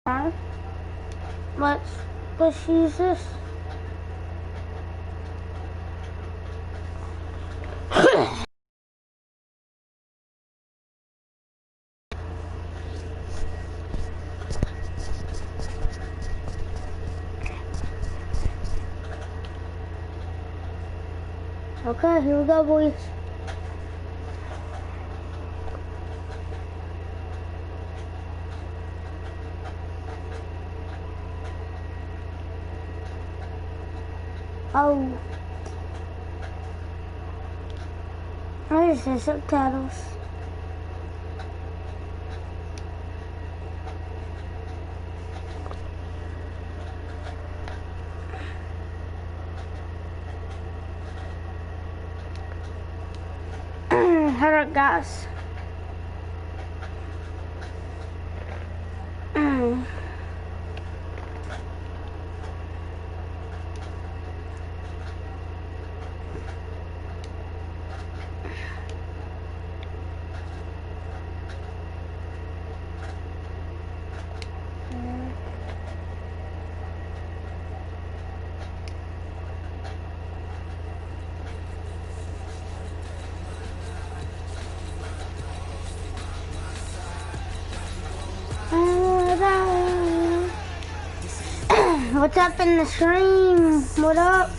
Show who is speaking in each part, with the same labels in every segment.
Speaker 1: Let's use this. Okay, here we go, boys. Oh. There's the subtitles. Alright, guys. What's up in the stream? What up?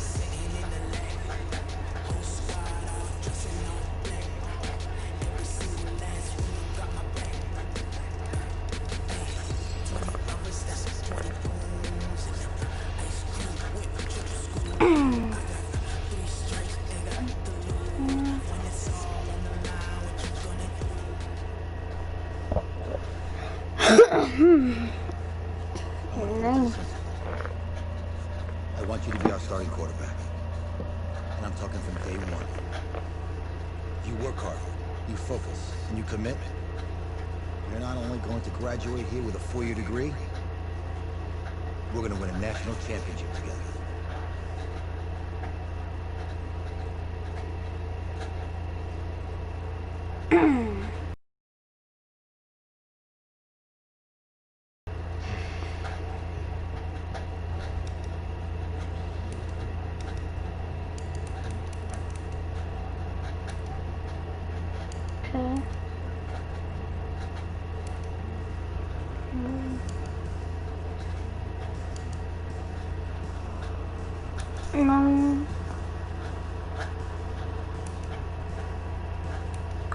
Speaker 2: I want you to be our starting quarterback. And I'm talking from day one. You work hard, you focus, and you commit. You're not only going to graduate here with a 4-year degree, we're going to win a national championship together.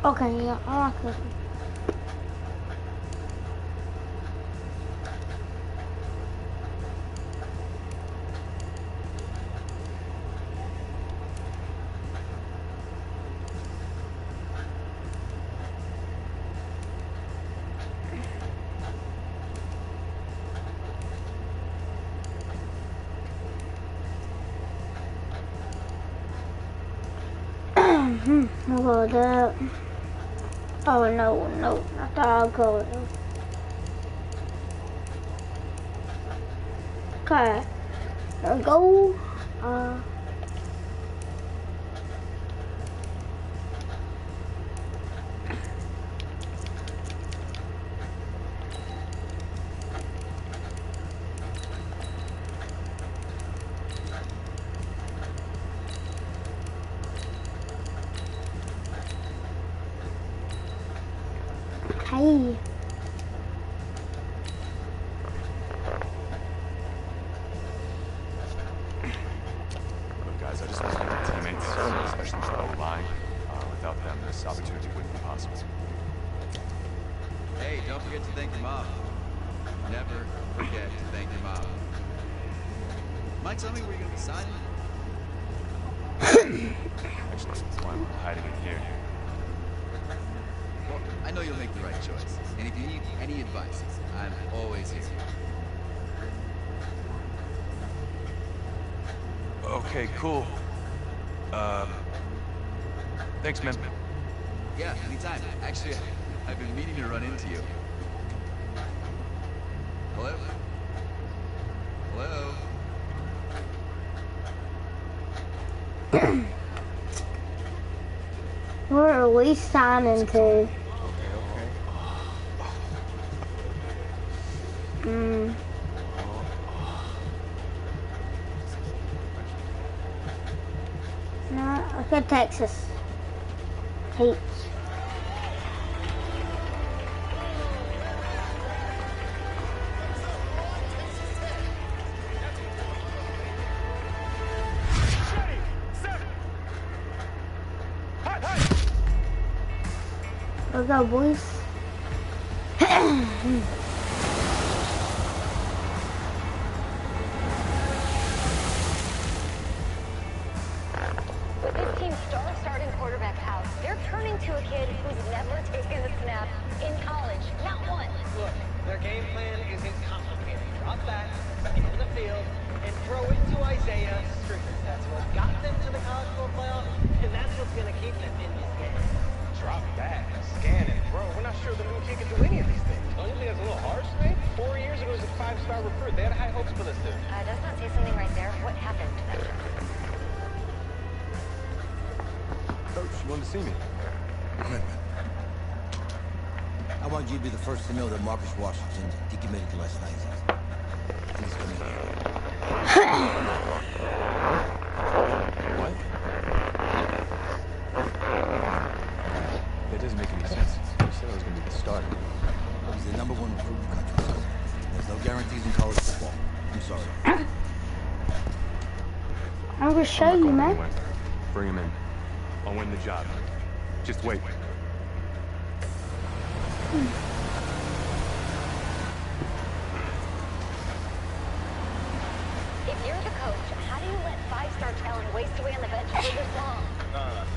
Speaker 1: Okay, yeah, I like this. I'll go that. Oh no, not that. I'll go with it. Okay, there we go. Hey.
Speaker 3: Look, guys, I just want to thank my teammates, especially the O-line. Without them, this opportunity wouldn't be possible.
Speaker 4: Hey, don't forget to thank your mom. Never forget to thank your mom. Mike, tell me where you're going to be signing?
Speaker 3: Actually, that's why I'm hiding it here.
Speaker 4: Well, I know you'll make the right choice. And if you need any advice, I'm always here.
Speaker 3: Okay, cool. Thanks, man.
Speaker 4: Yeah, anytime. Actually, I've been meaning to run into you. Hello? Hello?
Speaker 1: Where are we signing to? Mm. No, look at Texas. Heat. Let's go, boys.
Speaker 5: With this team's starting quarterback out, they're turning to a kid who's never taken a snap in college. Not once.
Speaker 6: Look, their game plan isn't complicated. Drop back, take over the field, and throw it to Isaiah Strickland. That's what got them to the college football playoff, and that's what's going to keep them in this game. Drop back, scan and throw. We're not sure the new kid can do any of these things. Don't you think that's a little harsh, Nate? 4 years ago, he was a 5-star recruit. They had high hopes for this dude.
Speaker 5: Does not say something right there. What happened to them?
Speaker 3: Coach, you wanted to see me?
Speaker 2: Commitment. I want you to be the first to know that Marcus Washington decommitted last night. And he's coming here.
Speaker 3: What? That doesn't make any sense. You said I was going to be the starter.
Speaker 2: He's the #1 recruit in the country. There's no guarantees in college football. I'm sorry.
Speaker 1: I'm gonna show you, man.
Speaker 3: Bring him in. I'll win the job. Just wait.
Speaker 5: If you're the coach, how do you let 5-star talent waste away on the bench for this long?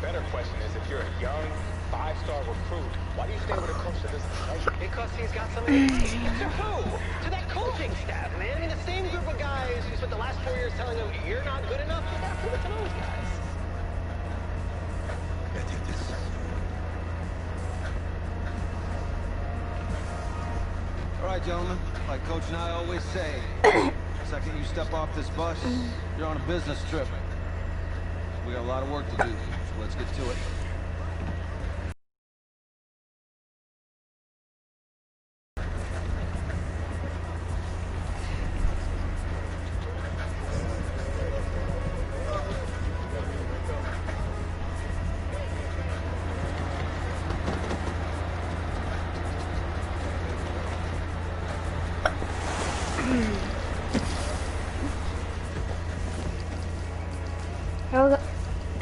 Speaker 6: Better question is, if you're a young 5-star recruit, why do you stay with a coach that doesn't play? Because he's got something to say. To who? To that coaching staff, man. I mean, the same group of guys who spent the last 4 years telling them, you're not good enough, you gotta prove it to those guys.
Speaker 2: I think this.
Speaker 7: All right, gentlemen, like Coach and I always say, the second you step off this bus, you're on a business trip. We got a lot of work to do, so let's get to it.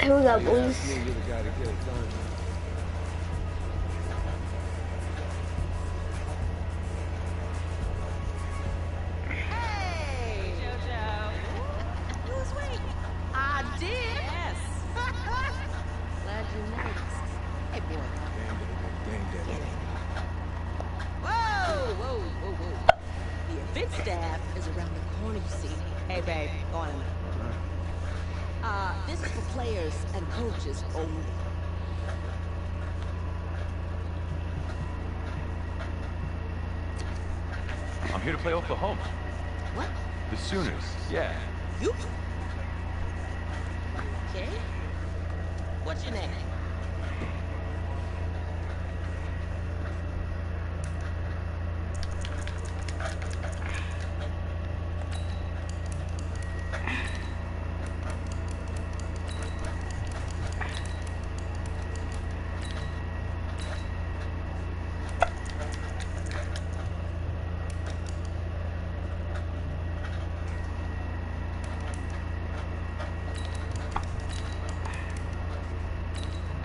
Speaker 1: Here we go, boys.
Speaker 7: You're the guy to get it done.
Speaker 8: Hey, JoJo. You was waiting. I did. Yes. Glad you noticed. Hey, boy. Whoa. The event staff is around the corner, you see. Hey, babe. Go on in. This is for players and coaches only.
Speaker 3: I'm here to play Oklahoma.
Speaker 8: What?
Speaker 3: The Sooners, yeah.
Speaker 8: You? Okay. What's your name?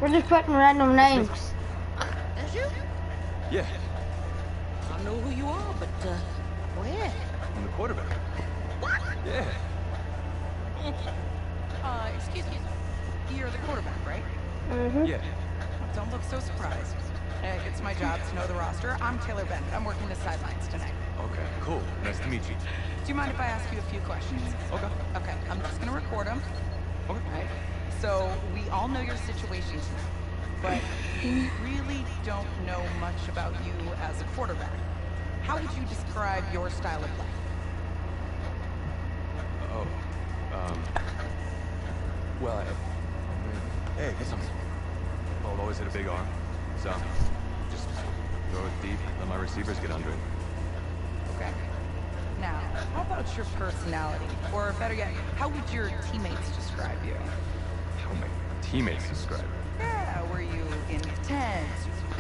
Speaker 1: We're just putting random names.
Speaker 8: That's you?
Speaker 3: Yeah,
Speaker 8: I don't know who you are, but, go ahead.
Speaker 3: I'm the quarterback.
Speaker 8: What?
Speaker 3: Yeah.
Speaker 9: Excuse me. You're the quarterback, right?
Speaker 1: Mm-hmm.
Speaker 3: Yeah.
Speaker 9: Don't look so surprised. It's my job to know the roster. I'm Taylor Bennett. I'm working the sidelines tonight.
Speaker 3: Okay, cool. Nice to meet you.
Speaker 9: Do you mind if I ask you a few questions?
Speaker 3: Okay.
Speaker 9: Okay, I'm just gonna record them.
Speaker 3: Okay.
Speaker 9: Right? So, we all know your situation tonight, but we really don't know much about you as a quarterback. How would you describe your style of play?
Speaker 3: Oh, well, hey, get something. I'll always hit a big arm, so just throw it deep, let my receivers get under it.
Speaker 9: Okay. what's your personality? Or better yet, how would your teammates describe you?
Speaker 3: How my teammates describe it.
Speaker 9: Yeah, were you intense,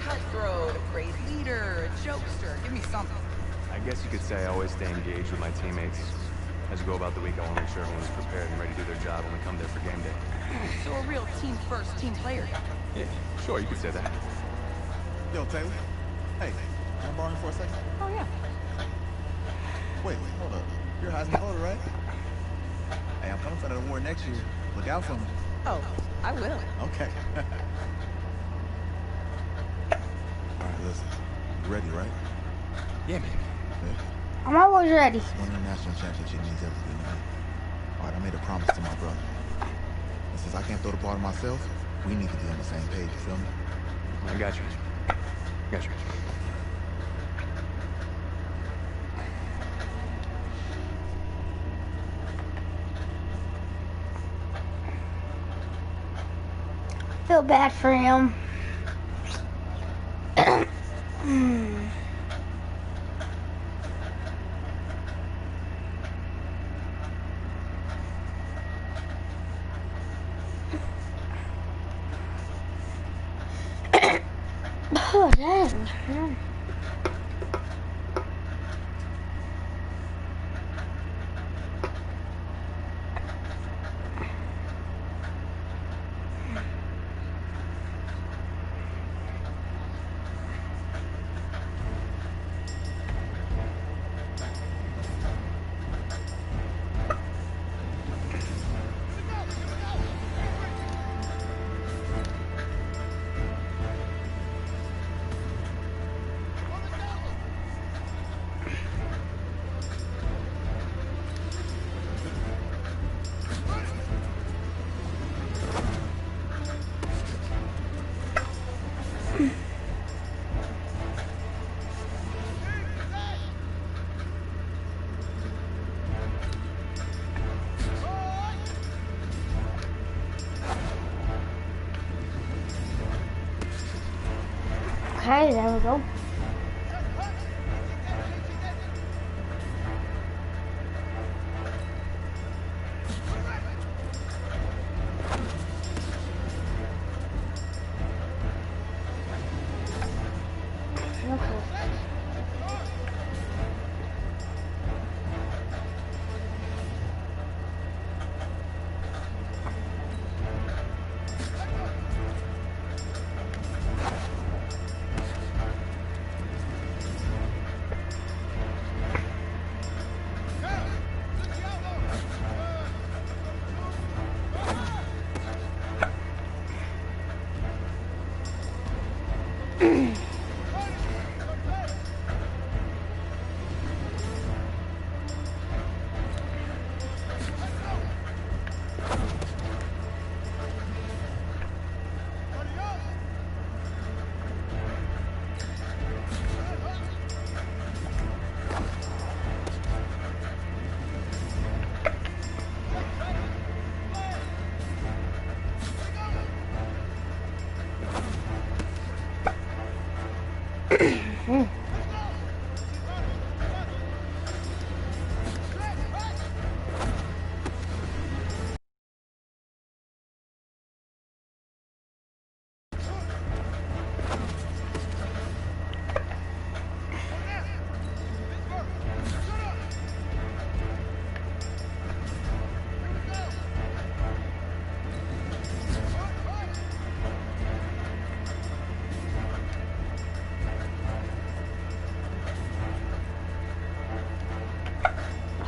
Speaker 9: cutthroat, a great leader, a jokester? Give me something.
Speaker 3: I guess you could say I always stay engaged with my teammates. As we go about the week, I want to make sure everyone's prepared and ready to do their job when we come there for game day.
Speaker 9: So a real team-first team player guy.
Speaker 3: Yeah, sure, you could say that.
Speaker 10: Yo, Taylor. Hey, can I borrow you for a second?
Speaker 9: Oh, yeah.
Speaker 10: Wait, hold up. You're Heisman voter, right? Hey, I'm coming for that award next year. Look out for me.
Speaker 9: Oh, I will.
Speaker 10: Okay. All right, listen. You ready, right?
Speaker 3: Yeah, man.
Speaker 10: Yeah.
Speaker 1: I'm always ready.
Speaker 10: One international championship means everything to me. All right, I made a promise to my brother. And since I can't throw the ball to myself, we need to be on the same page, you feel me?
Speaker 3: I got you. Got you.
Speaker 1: Feel bad for him. Oh, dang. Okay, there we go.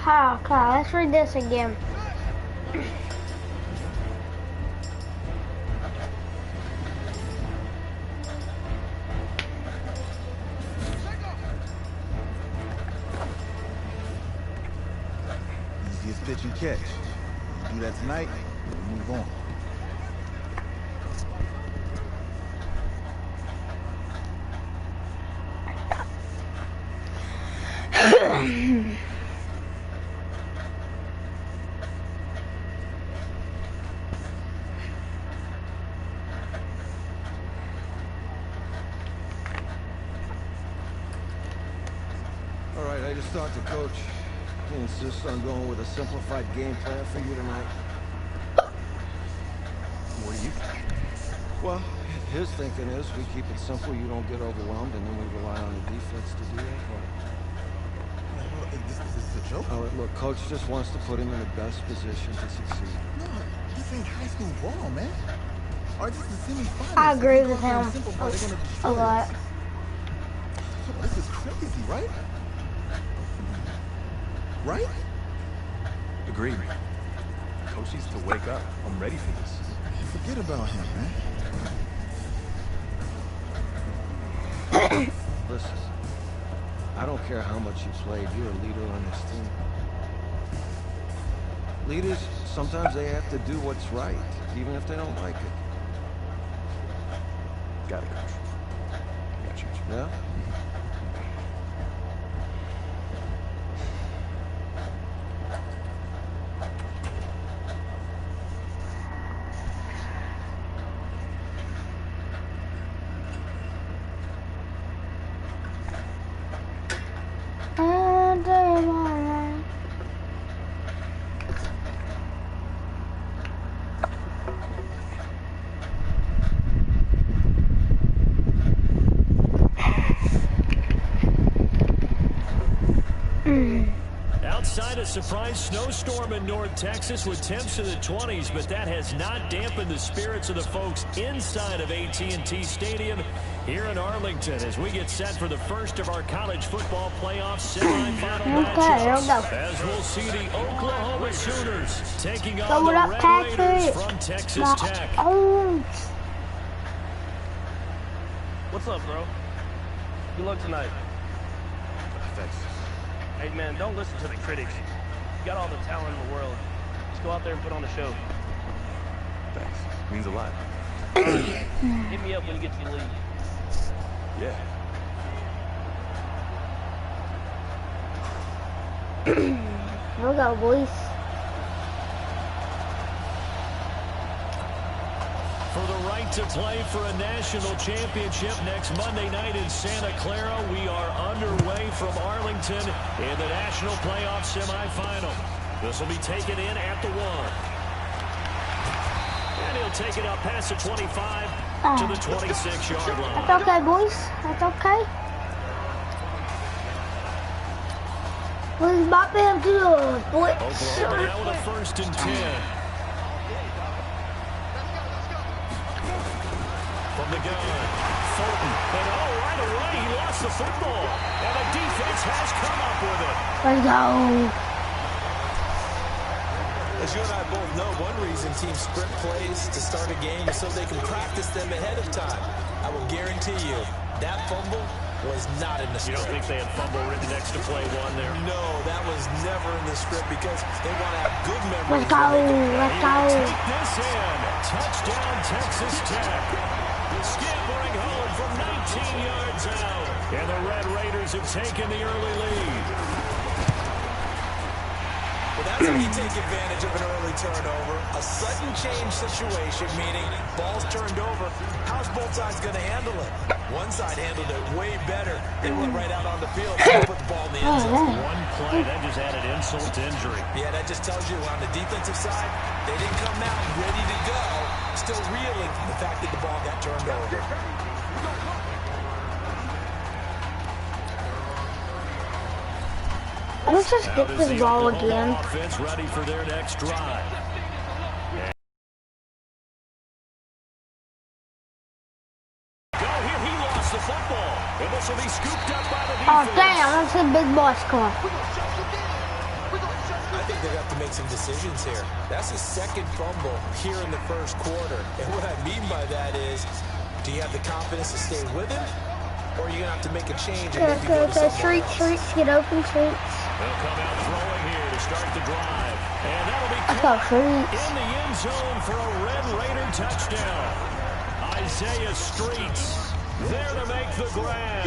Speaker 1: Okay, let's read this again.
Speaker 10: Easiest pitch and catch. Do that tonight, we'll move on. All right, I just talked to Coach.
Speaker 7: You insist on going with a simplified game plan for you tonight?
Speaker 3: What do you think?
Speaker 7: Well, his thinking is we keep it simple, you don't get overwhelmed, and then we rely on the defense to do that part.
Speaker 10: Well, this is a joke.
Speaker 7: All right, look, coach just wants to put him in the best position to succeed.
Speaker 10: No, this ain't high school ball, man. Or this is the semi-finals.
Speaker 1: I agree with
Speaker 10: If we go out there
Speaker 1: him
Speaker 10: and simple ball, they're gonna
Speaker 1: a
Speaker 10: destroy
Speaker 1: lot.
Speaker 10: us. This is crazy, right? Right?
Speaker 3: Agreed. Coach needs to wake up. I'm ready for this.
Speaker 10: Forget about him, man.
Speaker 7: Listen, I don't care how much you played, you're a leader on this team. Leaders, sometimes they have to do what's right, even if they don't like it.
Speaker 3: Got it, Coach. Got you.
Speaker 7: Yeah?
Speaker 11: Outside, a surprise snowstorm in North Texas with temps in the 20s, but that has not dampened the spirits of the folks inside of AT&T Stadium here in Arlington as we get set for the first of our college football playoff semifinal matchups. As we'll see the Oklahoma Sooners taking on the Red Raiders from Texas Tech.
Speaker 12: What's up, bro? Good luck tonight.
Speaker 3: Thanks.
Speaker 12: Hey, man, don't listen to the critics. You got all the talent in the world. Just go out there and put on a show.
Speaker 3: Thanks. Means a lot.
Speaker 12: Hit me up when you get to your league.
Speaker 3: Yeah.
Speaker 1: Here we go, boys.
Speaker 11: For the right to play for a national championship next Monday night in Santa Clara, we are underway from Arlington in the national playoff semifinal. This will be taken in at the 1. And he'll take it up past the 25 to the 26-yard line.
Speaker 1: That's okay, boys. That's okay. What's about them to do, boy?
Speaker 11: Oklahoma now with a 1st and 10. From the gun, Fulton, and right away he lost the football, and the defense has come up with it.
Speaker 1: Let's go.
Speaker 13: As you and I both know, one reason teams script plays to start a game is so they can practice them ahead of time. I will guarantee you, that fumble was not in the script.
Speaker 11: You don't think they had fumble written next to play 1 there?
Speaker 13: No, that was never in the script because they want to have good memories.
Speaker 1: Let's go. Let's go.
Speaker 11: Take this in. Touchdown, Texas Tech. Scampering home from 19 yards out. And the Red Raiders have taken the early lead.
Speaker 13: Well, that's how you take advantage of an early turnover. A sudden change situation, meaning ball's turned over. How's both sides going to handle it? One side handled it way better. They went right out on the field and put the ball in the end zone.
Speaker 11: One play, that just added insult to injury.
Speaker 13: Yeah, that just tells you on the defensive side, they didn't come out ready to go. Still reeling from the fact that the ball got turned over.
Speaker 1: Let's just get this ball again.
Speaker 11: Offense ready for their next drive. Go here, he lost the football, and this will be scooped up by the defense.
Speaker 1: Oh damn, that's a big boy score.
Speaker 13: I think they have to make some decisions here. That's his 2nd fumble here in the 1st quarter. And what I mean by that is, do you have the confidence to stay with him? Or are you going to have to make a change and maybe go to somewhere else?
Speaker 1: Streets, get open, streets.
Speaker 11: They'll come out throwing here to start the drive. And that'll be in the end zone for a Red Raider touchdown. Isaiah Streets there to make the grab.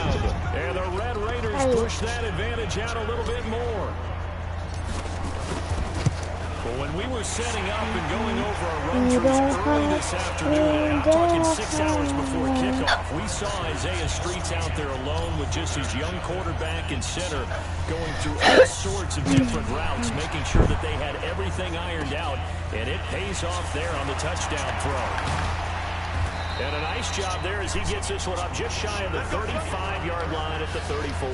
Speaker 11: And the Red Raiders push that advantage out a little bit more. Well, when we were setting up and going over our run-throughs early this afternoon, I'm talking 6 hours before kickoff, we saw Isaiah Streets out there alone with just his young quarterback and center going through all sorts of different routes, making sure that they had everything ironed out, and it pays off there on the touchdown throw. And a nice job there as he gets this one up just shy of the 35-yard line at the 34.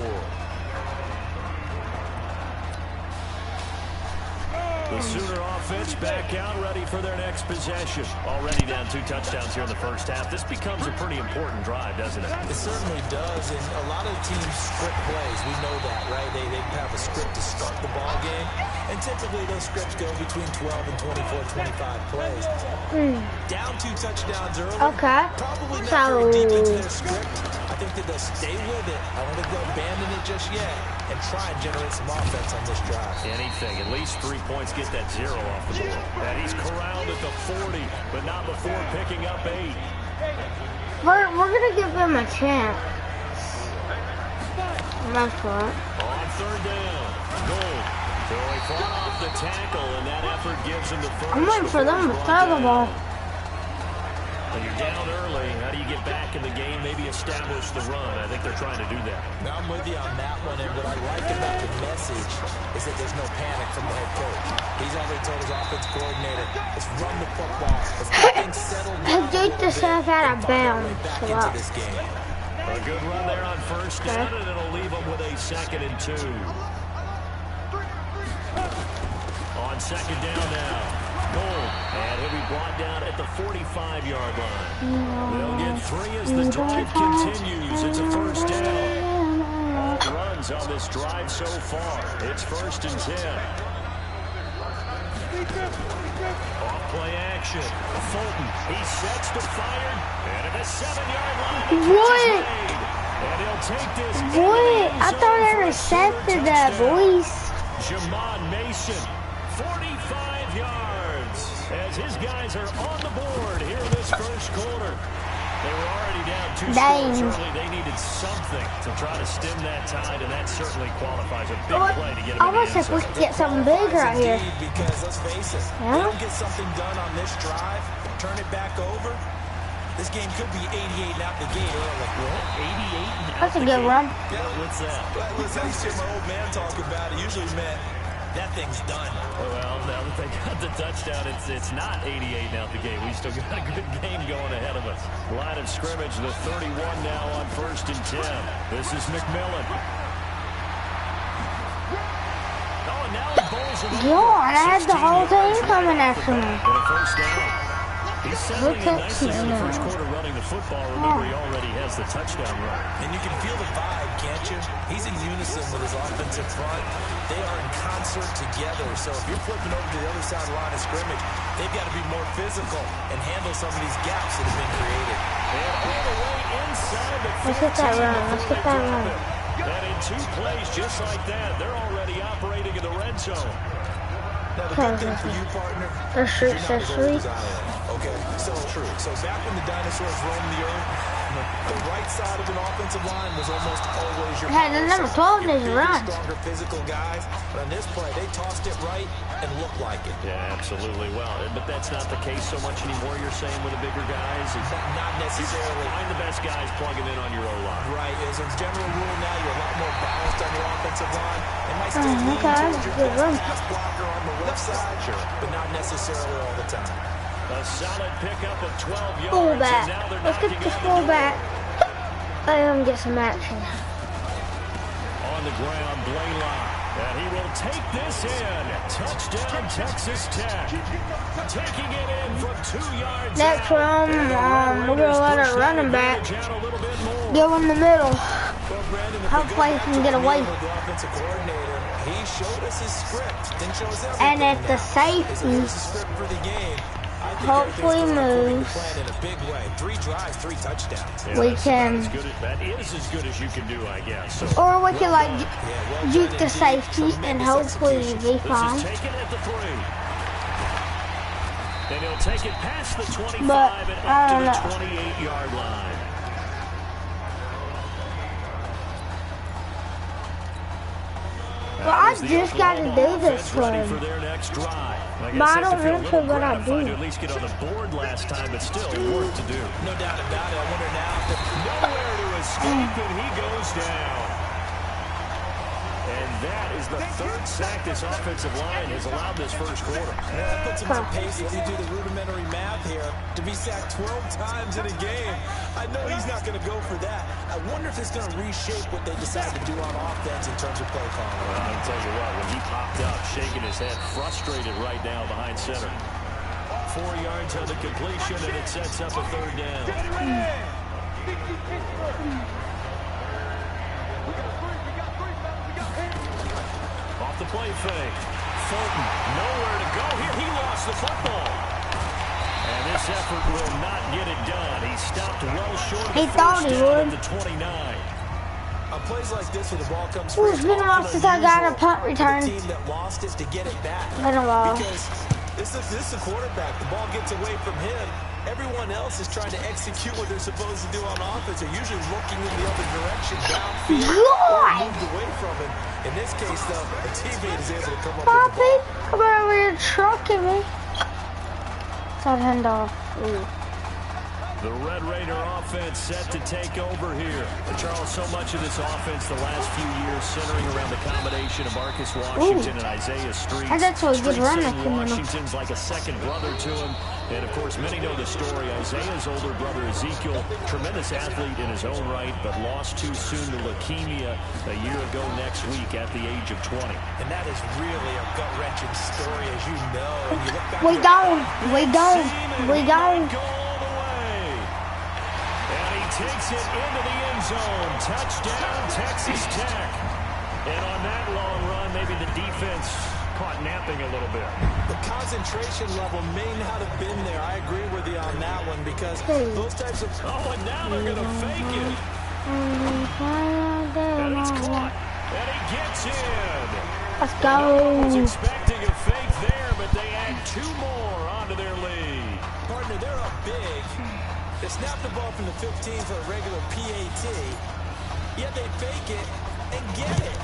Speaker 11: The Sooner offense back out, ready for their next possession. Already down 2 touchdowns here in the first half. This becomes a pretty important drive, doesn't it?
Speaker 13: It certainly does, and a lot of teams script plays. We know that, right? They have a script to start the ball game, and typically those scripts go between 12 and 24, 25 plays. Down 2 touchdowns early.
Speaker 1: Okay.
Speaker 13: Probably not very deep into their script. I think that they'll stay with it. I don't think they'll abandon it just yet and try and generate some offense on this drive.
Speaker 11: Anything, at least 3 points, get that 0 off the board. And he's corralled at the 40, but not before picking up 8.
Speaker 1: We're going to give him a chance. That's what.
Speaker 11: On 3rd down, Gold. So he fought off the tackle, and that effort gives him the first.
Speaker 1: I'm waiting for them to throw the ball.
Speaker 11: When you're down early, how do you get back in the game, maybe establish the run? I think they're trying to do that.
Speaker 13: Now, I'm with you on that one, and what I like about the message is that there's no panic from the head coach. He's already told his offense coordinator, let's run the football, let's get things settled down.
Speaker 1: Get yourself out of bounds.
Speaker 13: Back into this game.
Speaker 11: A good run there on 1st down, and it'll leave them with a 2nd and 2. On 2nd down now. Gold, and he'll be brought down at the 45-yard line. They'll get 3 as the drive continues. It's a 1st down. All runs on this drive so far. It's 1st and 10. Off play action. Fulton, he sets to fire, and at the 7-yard line,
Speaker 1: What?
Speaker 11: and he'll take this.
Speaker 1: What? I thought I recepted that, boys.
Speaker 11: Jamon Mason, 45 yards, as his guys are on the board here in this 1st quarter. They were already down 2 scores early. They needed something to try to stem that tide, and that certainly qualifies a big play to get them in the end zone.
Speaker 1: I wish we could get something big right here.
Speaker 13: Because let's face it, they don't get something done on this drive, turn it back over, this game could be 88 out the gate early. 88
Speaker 1: That's a good run.
Speaker 13: Yeah, what's that? Listen, I used to hear my old man talk about it. Usually meant that thing's done.
Speaker 11: Well, now that they got the touchdown, it's not 88 out the gate. We still got a good game going ahead of us. Line of scrimmage, the 31 now on 1st and 10. This is McMillan. Oh, and now he bowls him over.
Speaker 1: God, I had the whole thing coming after me.
Speaker 11: And a 1st down. He's settling in nicely in the 1st quarter running the football. Remember, he already has the touchdown run.
Speaker 13: And you can feel the vibe, can't you? He's in unison with his offensive front. They are in concert together. So if you're flipping over to the other side of the line of scrimmage, they've got to be more physical and handle some of these gaps that have been created.
Speaker 11: And all the way inside the 15.
Speaker 1: Let's get that run. Let's get that run.
Speaker 11: And in 2 plays just like that, they're already operating in the red zone.
Speaker 13: Now, the good thing for you, partner,
Speaker 1: the streets are sweet.
Speaker 13: Okay, so true. So back when the dinosaurs roamed the earth, the right side of an offensive line was almost always your
Speaker 1: Hey, the number 12 needs to run.
Speaker 13: Stronger physical guys. But on this play, they tossed it right and looked like it.
Speaker 11: Yeah, absolutely. Well, but that's not the case so much anymore, you're saying, with the bigger guys?
Speaker 13: Not necessarily.
Speaker 11: Find the best guys, plug them in on your O-line.
Speaker 13: Right. As a general rule now, you're a lot more balanced on your offensive line. It might still lean towards your best pass blocker on the left side, sure, but not necessarily all the time.
Speaker 11: A solid pickup of 12 yards.
Speaker 1: Fullback. Let's get the fullback. Let him get some action.
Speaker 11: On the ground, Blaylock. And he will take this in. Touchdown, Texas Tech. Taking it in from 2 yards.
Speaker 1: Next run, we're going to let our running back go in the middle. Hopefully he can get away.
Speaker 13: He showed us his script. Didn't show us everything.
Speaker 1: And at the safety, hopefully moves.
Speaker 13: In a big way. 3 drives, 3 touchdowns.
Speaker 11: Yeah,
Speaker 1: We can,
Speaker 11: that is as good as you can do, I guess. So,
Speaker 1: or we can like juke the safety and hopefully be fine.
Speaker 11: this is taken at the 3. And he'll take it past the 25
Speaker 1: But,
Speaker 11: and
Speaker 1: I
Speaker 11: up
Speaker 1: don't
Speaker 11: to
Speaker 1: know.
Speaker 11: the 28-yard line. Well,
Speaker 1: I just got to do this one.
Speaker 11: For their next drive.
Speaker 1: But I don't want to, but I do.
Speaker 11: To at least get on the board last time, but still work to do.
Speaker 13: No doubt about it. I wonder now if
Speaker 11: nowhere to escape, and he goes down. And that is the third sack this offensive line has allowed this first quarter.
Speaker 13: Yeah, that puts him on pace if you do the rudimentary math here. To be sacked 12 times in a game, I know he's not going to go for that. I wonder if it's going to reshape what they decide to do on offense in terms of play calling.
Speaker 11: Well, I'll tell you what, when he popped up, shaking his head, frustrated right now behind center. 4 yards on the completion, and it sets up a third down. Off the play fake. Fulton, nowhere to go here. He lost the football. And this effort will not get it done. He stopped well short of the first down at the 29.
Speaker 13: On plays like this where the ball comes
Speaker 1: free, it's been a while since I got a punt return.
Speaker 13: The team that lost it to get it back.
Speaker 1: Been a while.
Speaker 13: Because this is a quarterback. The ball gets away from him. Everyone else is trying to execute what they're supposed to do on offense. They're usually looking in the other direction, downfield, or moved away from it. In this case, though, a teammate is able to come up with the ball.
Speaker 1: Come over here trucking me. That handoff.
Speaker 11: The Red Raider offense set to take over here. And Charles, so much of this offense the last few years centering around the combination of Marcus Washington and Isaiah Street.
Speaker 1: And that's what good run.
Speaker 11: Washington's like a second brother to him. And, of course, many know the story. Isaiah's older brother, Ezekiel, tremendous athlete in his own right, but lost too soon to leukemia a year ago next week at the age of 20.
Speaker 13: And that is really a gut-wrenching story, as you know. And you look back
Speaker 1: we don't.
Speaker 11: And he takes it into the end zone. Touchdown, Texas Tech. And on that long run, maybe the defense caught napping a little bit.
Speaker 13: The concentration level may not have been there. I agree with you on that one because those types of...
Speaker 11: Oh, and now they're going to fake it. And it's caught. And he gets in.
Speaker 1: Let's go.
Speaker 11: No one was expecting a fake there, but they add 2 more onto their lead.
Speaker 13: Partner, they're up big. They snap the ball from the 15 for a regular PAT. Yet they fake it and get it.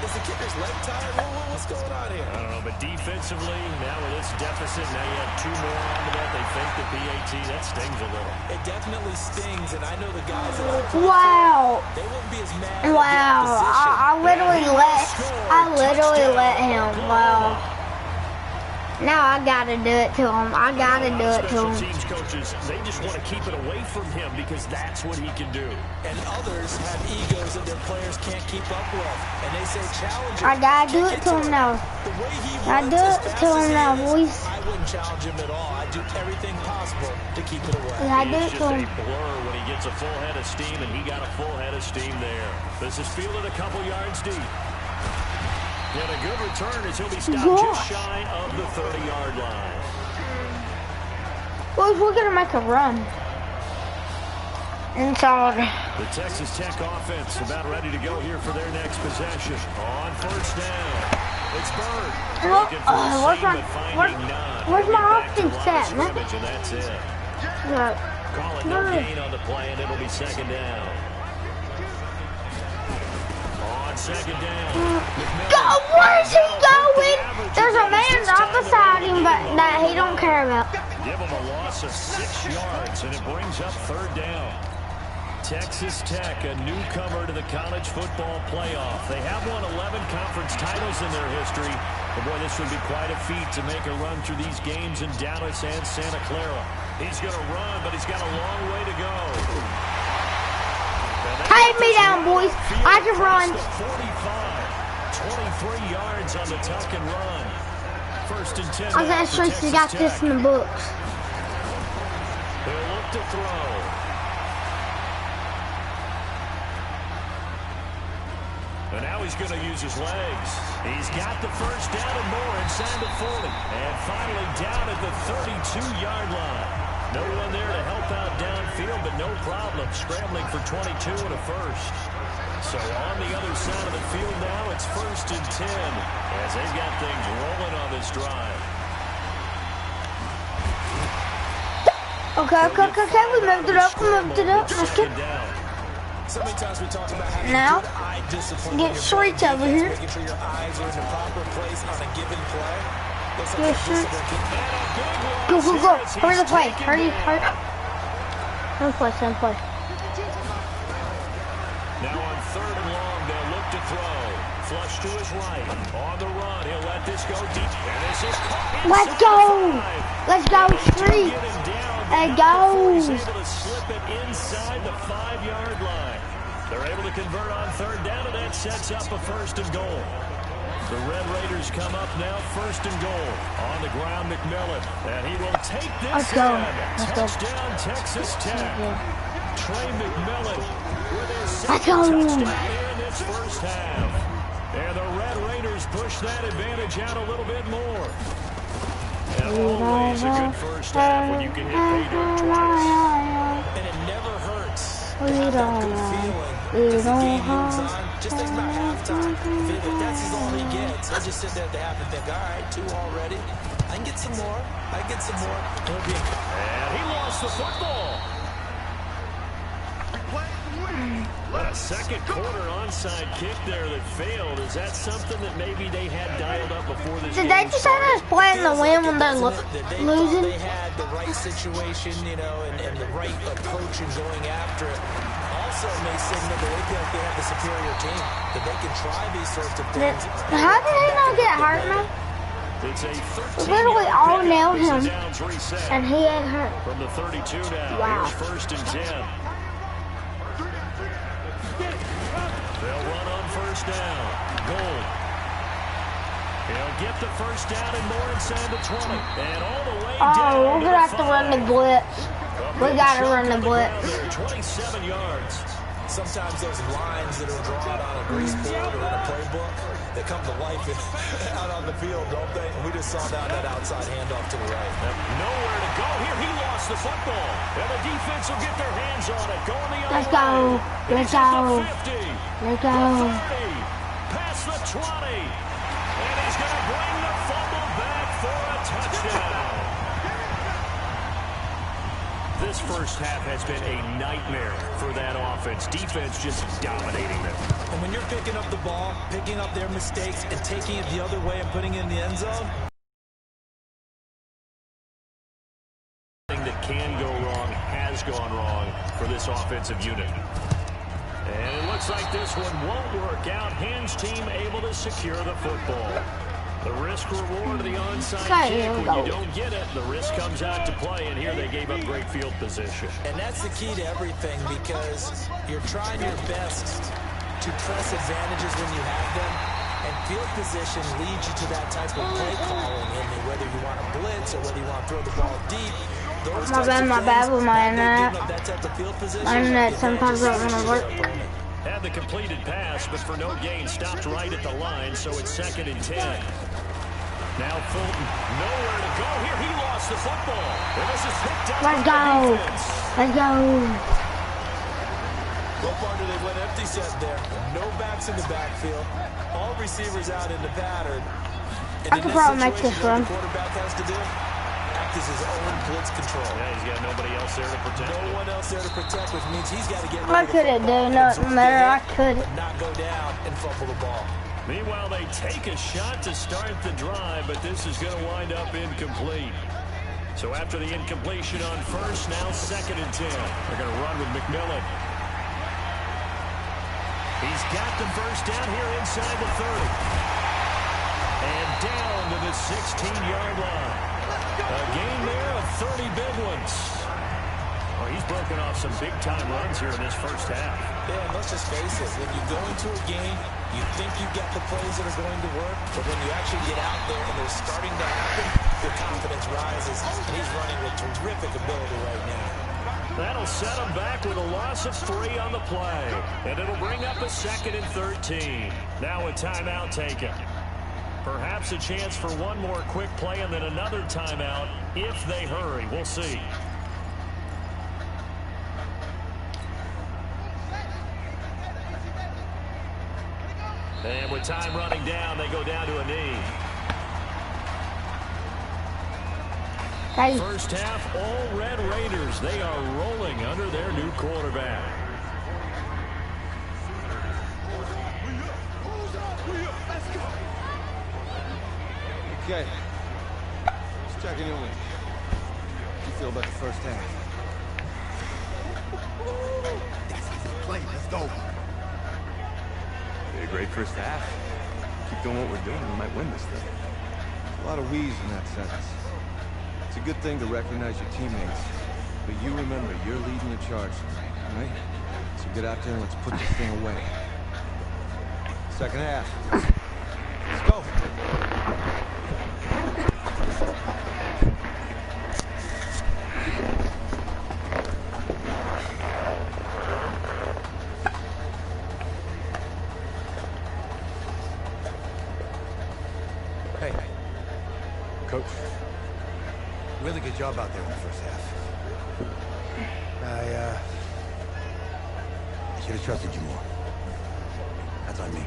Speaker 13: Is the kicker's leg tired? What's going on here?
Speaker 11: I don't know, but defensively, now with this deficit, now you have 2 more onto that. They fake the PAT. That stings a little.
Speaker 13: It definitely stings, and I know the guys that
Speaker 1: wow.
Speaker 13: They wouldn't be as mad.
Speaker 1: Wow. I literally let him. Wow. Now I gotta do it to him. I gotta do it to him.
Speaker 11: Teams coaches, they just want to keep it away from him because that's what he can do.
Speaker 13: And others have egos that their players can't keep up with. And they say challenge him.
Speaker 1: I gotta do it to him now. I do it to him now, boys.
Speaker 13: I wouldn't challenge him at all. I do everything possible to keep it away.
Speaker 1: I do it to him.
Speaker 11: It's just a blur when he gets a full head of steam, and he got a full head of steam there. This is fielded a couple yards deep. And a good return as he'll be stopped just shy of the 30-yard line.
Speaker 1: Well, we're going to make a run. Inside.
Speaker 11: The Texas Tech offense about ready to go here for their next possession. On first down. It's Bird.
Speaker 1: Where's my offense set?
Speaker 11: And that's it. Call it no gain on the play, and it'll be second down. Second down.
Speaker 1: Where's he going? There's a man right beside him, but that he don't care about.
Speaker 11: Give him a loss of 6 yards, and it brings up third down. Texas Tech, a newcomer to the college football playoff. They have won 11 conference titles in their history. But boy, this would be quite a feat to make a run through these games in Dallas and Santa Clara. He's going to run, but he's got a long way to go.
Speaker 1: Take me down, boys. I can run.
Speaker 11: 23 yards on the tuck and run. First and 10.
Speaker 1: I actually got this in the books.
Speaker 11: They'll look to throw. And now he's going to use his legs. He's got the first down and more inside the 40. And finally down at the 32-yard line. No one there to help out downfield, but no problem scrambling for 22 and a first. So on the other side of the field now, it's first and 10 as they've got things rolling on this drive.
Speaker 1: Okay. We moved it up. Let's get.
Speaker 13: So many times we talk about having
Speaker 1: Now,
Speaker 13: good eye discipline.
Speaker 1: get shorts over here.
Speaker 13: Making sure your eyes are in the proper place on a given play.
Speaker 1: Get shorts. Go, go, go. Hurry the play. Hurry, hurry. Same play, same play.
Speaker 11: Now on 3rd and long, they'll look to throw. Flush to his right. On the run, he'll let this go deep. And this is caught.
Speaker 1: Let's go. Let's go, Street. It goes.
Speaker 11: He's able to slip it inside the 5-yard line. They're able to convert on 3rd down, and that sets up a 1st and goal. The Red Raiders come up now, 1st and goal. On the ground, McMillan. And he will take this
Speaker 1: Let's go.
Speaker 11: Touchdown, Texas Tech. Trey McMillan with his
Speaker 1: Let's
Speaker 11: second
Speaker 1: go.
Speaker 11: touchdown here in this first half. And the Red Raiders push that advantage out a little bit more. And always a good first half when you can hit pay dirt twice.
Speaker 13: And it never hurts to have that good feeling as the game moves on. Just think about halftime. If that's all he gets, he'll just sit there at the half and think, all right, 2 already. I can get some more. I can get some more.
Speaker 11: And he lost the football. A second quarter onside kick there that failed. Is that something that maybe they had dialed up before this game?
Speaker 1: Did they just have us playing the win when they're losing?
Speaker 13: They had the right situation, you know, and the right approach in going after it. Also may signal that they feel like they have the superior team, that they can try these sorts of things.
Speaker 1: How did he not get hurt, man?
Speaker 11: It's a 13
Speaker 1: literally all nailed him,
Speaker 11: reset.
Speaker 1: and he ain't hurt.
Speaker 11: From the 32 now,
Speaker 1: wow.
Speaker 11: Here's 1st and 10. They'll run on 1st down. Goal. He'll get the 1st down and more inside the 20. And all the way down.
Speaker 1: Oh, we're gonna have to run the blitz. We gotta run the blitz.
Speaker 11: 27 yards.
Speaker 13: Sometimes those lines that are drawn on a grease board or in a playbook, they come to life out on the field, don't they? And we just saw down that outside handoff to the right.
Speaker 11: Nowhere to go here. He lost the football. And the defense will get their hands on it. Going the other
Speaker 1: Let's go. Let's go. Let's go.
Speaker 11: Past the 20. And he's going to bring the fumble back for a touchdown. This first half has been a nightmare for that offense. Defense just dominating them.
Speaker 13: And when you're picking up the ball, picking up their mistakes, and taking it the other way and putting it in the end zone,
Speaker 11: that can go wrong has gone wrong for this offensive unit. And it looks like this one won't work out. Hands team able to secure the football. The risk reward of the onside kick, when you don't get it, the risk comes out to play, and here they gave up great field position.
Speaker 13: And that's the key to everything, because you're trying your best to press advantages when you have them, and field position leads you to that type of play calling, and whether you want to blitz or whether you want to throw the ball deep.
Speaker 1: My bad with my internet. My internet sometimes doesn't want to work.
Speaker 11: Had the completed pass, but for no gain, stopped right at the line, so it's 2nd and 10. Now Fulton, nowhere to go here. He lost the football. And this is picked up.
Speaker 1: Let's go. Let's go.
Speaker 13: Go partner, they went empty set there. No backs in the backfield. All receivers out in the pattern.
Speaker 1: I could probably make this run.
Speaker 13: The quarterback has to do act as his own blitz control.
Speaker 11: Yeah, he's got nobody else there to protect.
Speaker 13: No one else there to protect, which means he's got to get
Speaker 1: I couldn't do nothing better. I couldn't.
Speaker 13: Not go down and fumble the ball.
Speaker 11: Meanwhile, they take a shot to start the drive, but this is going to wind up incomplete. So after the incompletion on 1st, now 2nd and 10. They're going to run with McMillan. He's got the 1st down here inside the 30. And down to the 16-yard line. A gain there of 30 big ones. Well, he's broken off some big-time runs here in this first half.
Speaker 13: Yeah, and let's just face it. When you go into a game, you think you get the plays that are going to work, but when you actually get out there and they're starting to happen, your confidence rises, and he's running with terrific ability right now.
Speaker 11: That'll set him back with a loss of 3 on the play, and it'll bring up a 2nd and 13. Now a timeout taken. Perhaps a chance for one more quick play and then another timeout if they hurry. We'll see. And with time running down, they go down to a knee.
Speaker 1: Hey.
Speaker 11: First half, all Red Raiders. They are rolling under their new quarterback.
Speaker 7: Okay. Just checking in with you. How do you feel about the first half?
Speaker 10: That's easy play. Let's go.
Speaker 3: A great first half. Keep doing what we're doing, we might win this thing.
Speaker 7: A lot of we's in that sentence. It's a good thing to recognize your teammates, but you remember you're leading the charge tonight, right? So get out there and let's put this thing away. Second half. Let's go.
Speaker 2: Hey,
Speaker 3: Coach,
Speaker 2: really good job out there in the first half. I should have trusted you more. That's on me.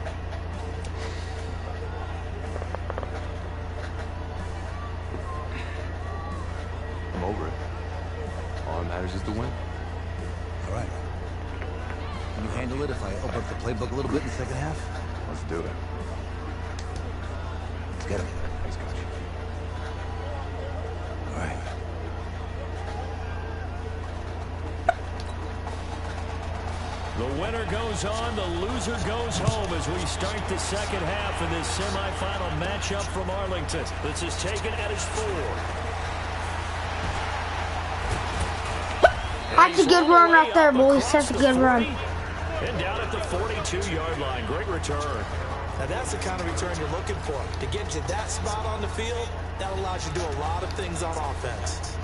Speaker 3: I'm over it. All that matters is the win.
Speaker 2: All right. Can you handle it if I open up the playbook a little bit in the second half?
Speaker 3: Let's do it.
Speaker 2: Let's get him.
Speaker 3: Thanks, Coach.
Speaker 2: All right.
Speaker 11: The winner goes on, the loser goes home as we start the second half in this semifinal matchup from Arlington. This is taken at his 4.
Speaker 1: That's a good run right there, boys. That's a good run.
Speaker 11: And down at the 42-yard line. Great return.
Speaker 13: Now that's the kind of return you're looking for. To get you that spot on the field, that allows you to do a lot of things on offense.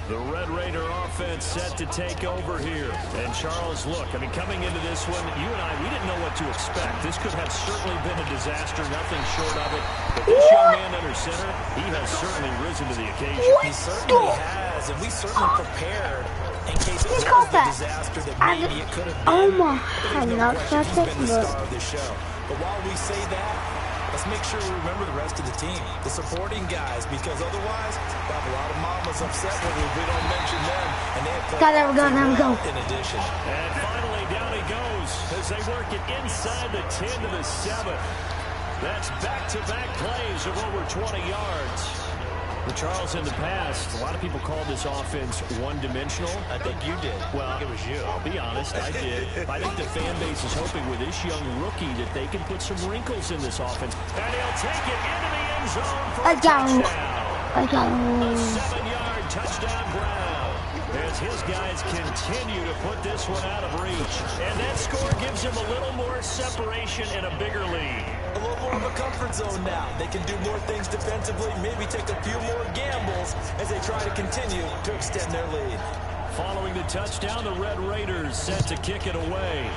Speaker 11: The Red Raider offense set to take over here. And Charles, look, I mean, coming into this one, you and I, we didn't know what to expect. This could have certainly been a disaster, nothing short of it. But this young man under center, he has certainly risen to the occasion.
Speaker 13: He certainly has, and we certainly prepared in case it was the disaster that maybe it could have been.
Speaker 1: Oh my,
Speaker 13: There's
Speaker 1: I'm
Speaker 13: no
Speaker 1: not
Speaker 13: question he's been the
Speaker 1: but
Speaker 13: star of this show. But while we say that, let's make sure we remember the rest of the team, the supporting guys, because otherwise we'll have a lot of mamas upset when we don't mention them. And they have played in addition.
Speaker 11: And finally, down he goes as they work it inside the 10 to the 7. That's back-to-back plays of over 20 yards. For Charles, in the past, a lot of people called this offense one-dimensional.
Speaker 13: I think you did.
Speaker 11: Well,
Speaker 13: I think it was you.
Speaker 11: I'll be honest, I did. I think the fan base is hoping with this young rookie that they can put some wrinkles in this offense. And he'll take it into the end zone for a touchdown. A 7-yard touchdown Brown. As his guys continue to put this one out of reach. And that score gives him a little more separation and a bigger lead.
Speaker 13: A little more of a comfort zone now. They can do more things defensively, maybe take a few more gambles as they try to continue to extend their lead.
Speaker 11: Following the touchdown, the Red Raiders set to kick it away.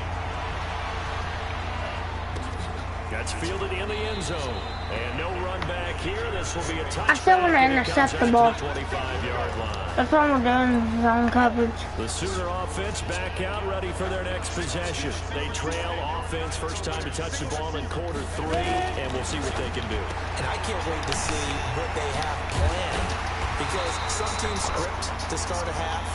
Speaker 11: That's fielded in the end zone. And no run back here. This will be a touchback.
Speaker 1: I still want to intercept the ball.
Speaker 11: 25-yard line.
Speaker 1: That's what we're doing, zone coverage.
Speaker 11: The Sooner offense back out, ready for their next possession. They trail offense, first time to touch the ball in quarter 3, and we'll see what they can do.
Speaker 13: And I can't wait to see what they have planned, because some teams script to start a half.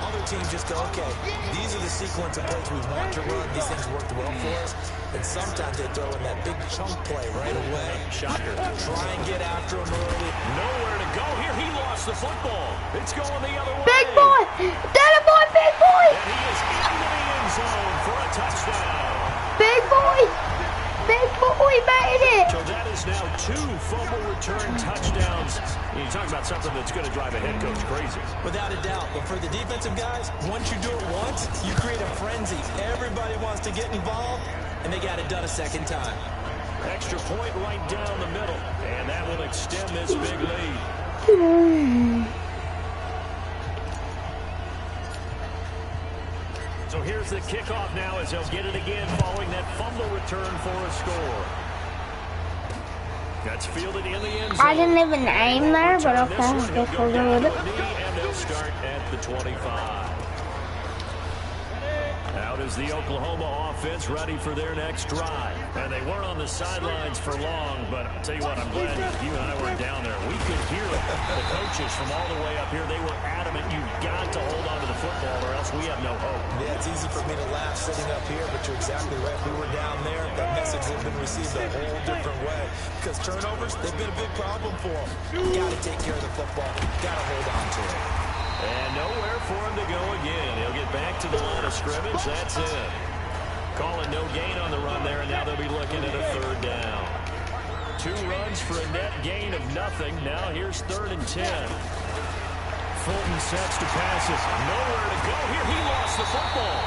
Speaker 13: Other teams just go, okay, these are the sequence of plays we want to run. These things worked well for us. And sometimes they throw in that big chunk play right away.
Speaker 11: Shocker.
Speaker 13: Try and get after him early.
Speaker 11: Nowhere to go here. He lost the football. It's going the other way.
Speaker 1: Big boy! That boy, big boy!
Speaker 11: And he is into the end zone for a touchdown.
Speaker 1: Big boy! Big boy made it!
Speaker 11: So that is now 2 fumble return touchdowns. You talk about something that's going to drive a head coach crazy.
Speaker 13: Without a doubt. But for the defensive guys, once you do it once, you create a frenzy. Everybody wants to get involved, and they got it done a second time.
Speaker 11: Extra point right down the middle. And that will extend this big lead. So here's the kickoff now as they'll get it again following that fumble return for a score. That's fielded in the end zone.
Speaker 1: I didn't even aim there, but okay, I guess we'll do it.
Speaker 11: And they'll start at the 25. Now out is the Oklahoma offense ready for their next drive. And they weren't on the sidelines for long, but I'll tell you what, I'm glad you and I weren't down there. We could hear it. The coaches from all the way up here, they were adamant, you've got to hold on to the football or else we have no hope.
Speaker 13: Yeah, it's easy for me to laugh sitting up here, but you're exactly right. We were down there. That message would have been received a whole different way. Because turnovers, they've been a big problem for them. Got to take care of the football. Got to hold on to it.
Speaker 11: And nowhere for him to go again. He'll get back to the line of scrimmage. That's it. Calling no gain on the run there, and now they'll be looking at a third down. 2 runs for a net gain of nothing. Now here's 3rd and 10. Fulton sets to pass it. Nowhere to go here. He lost the football.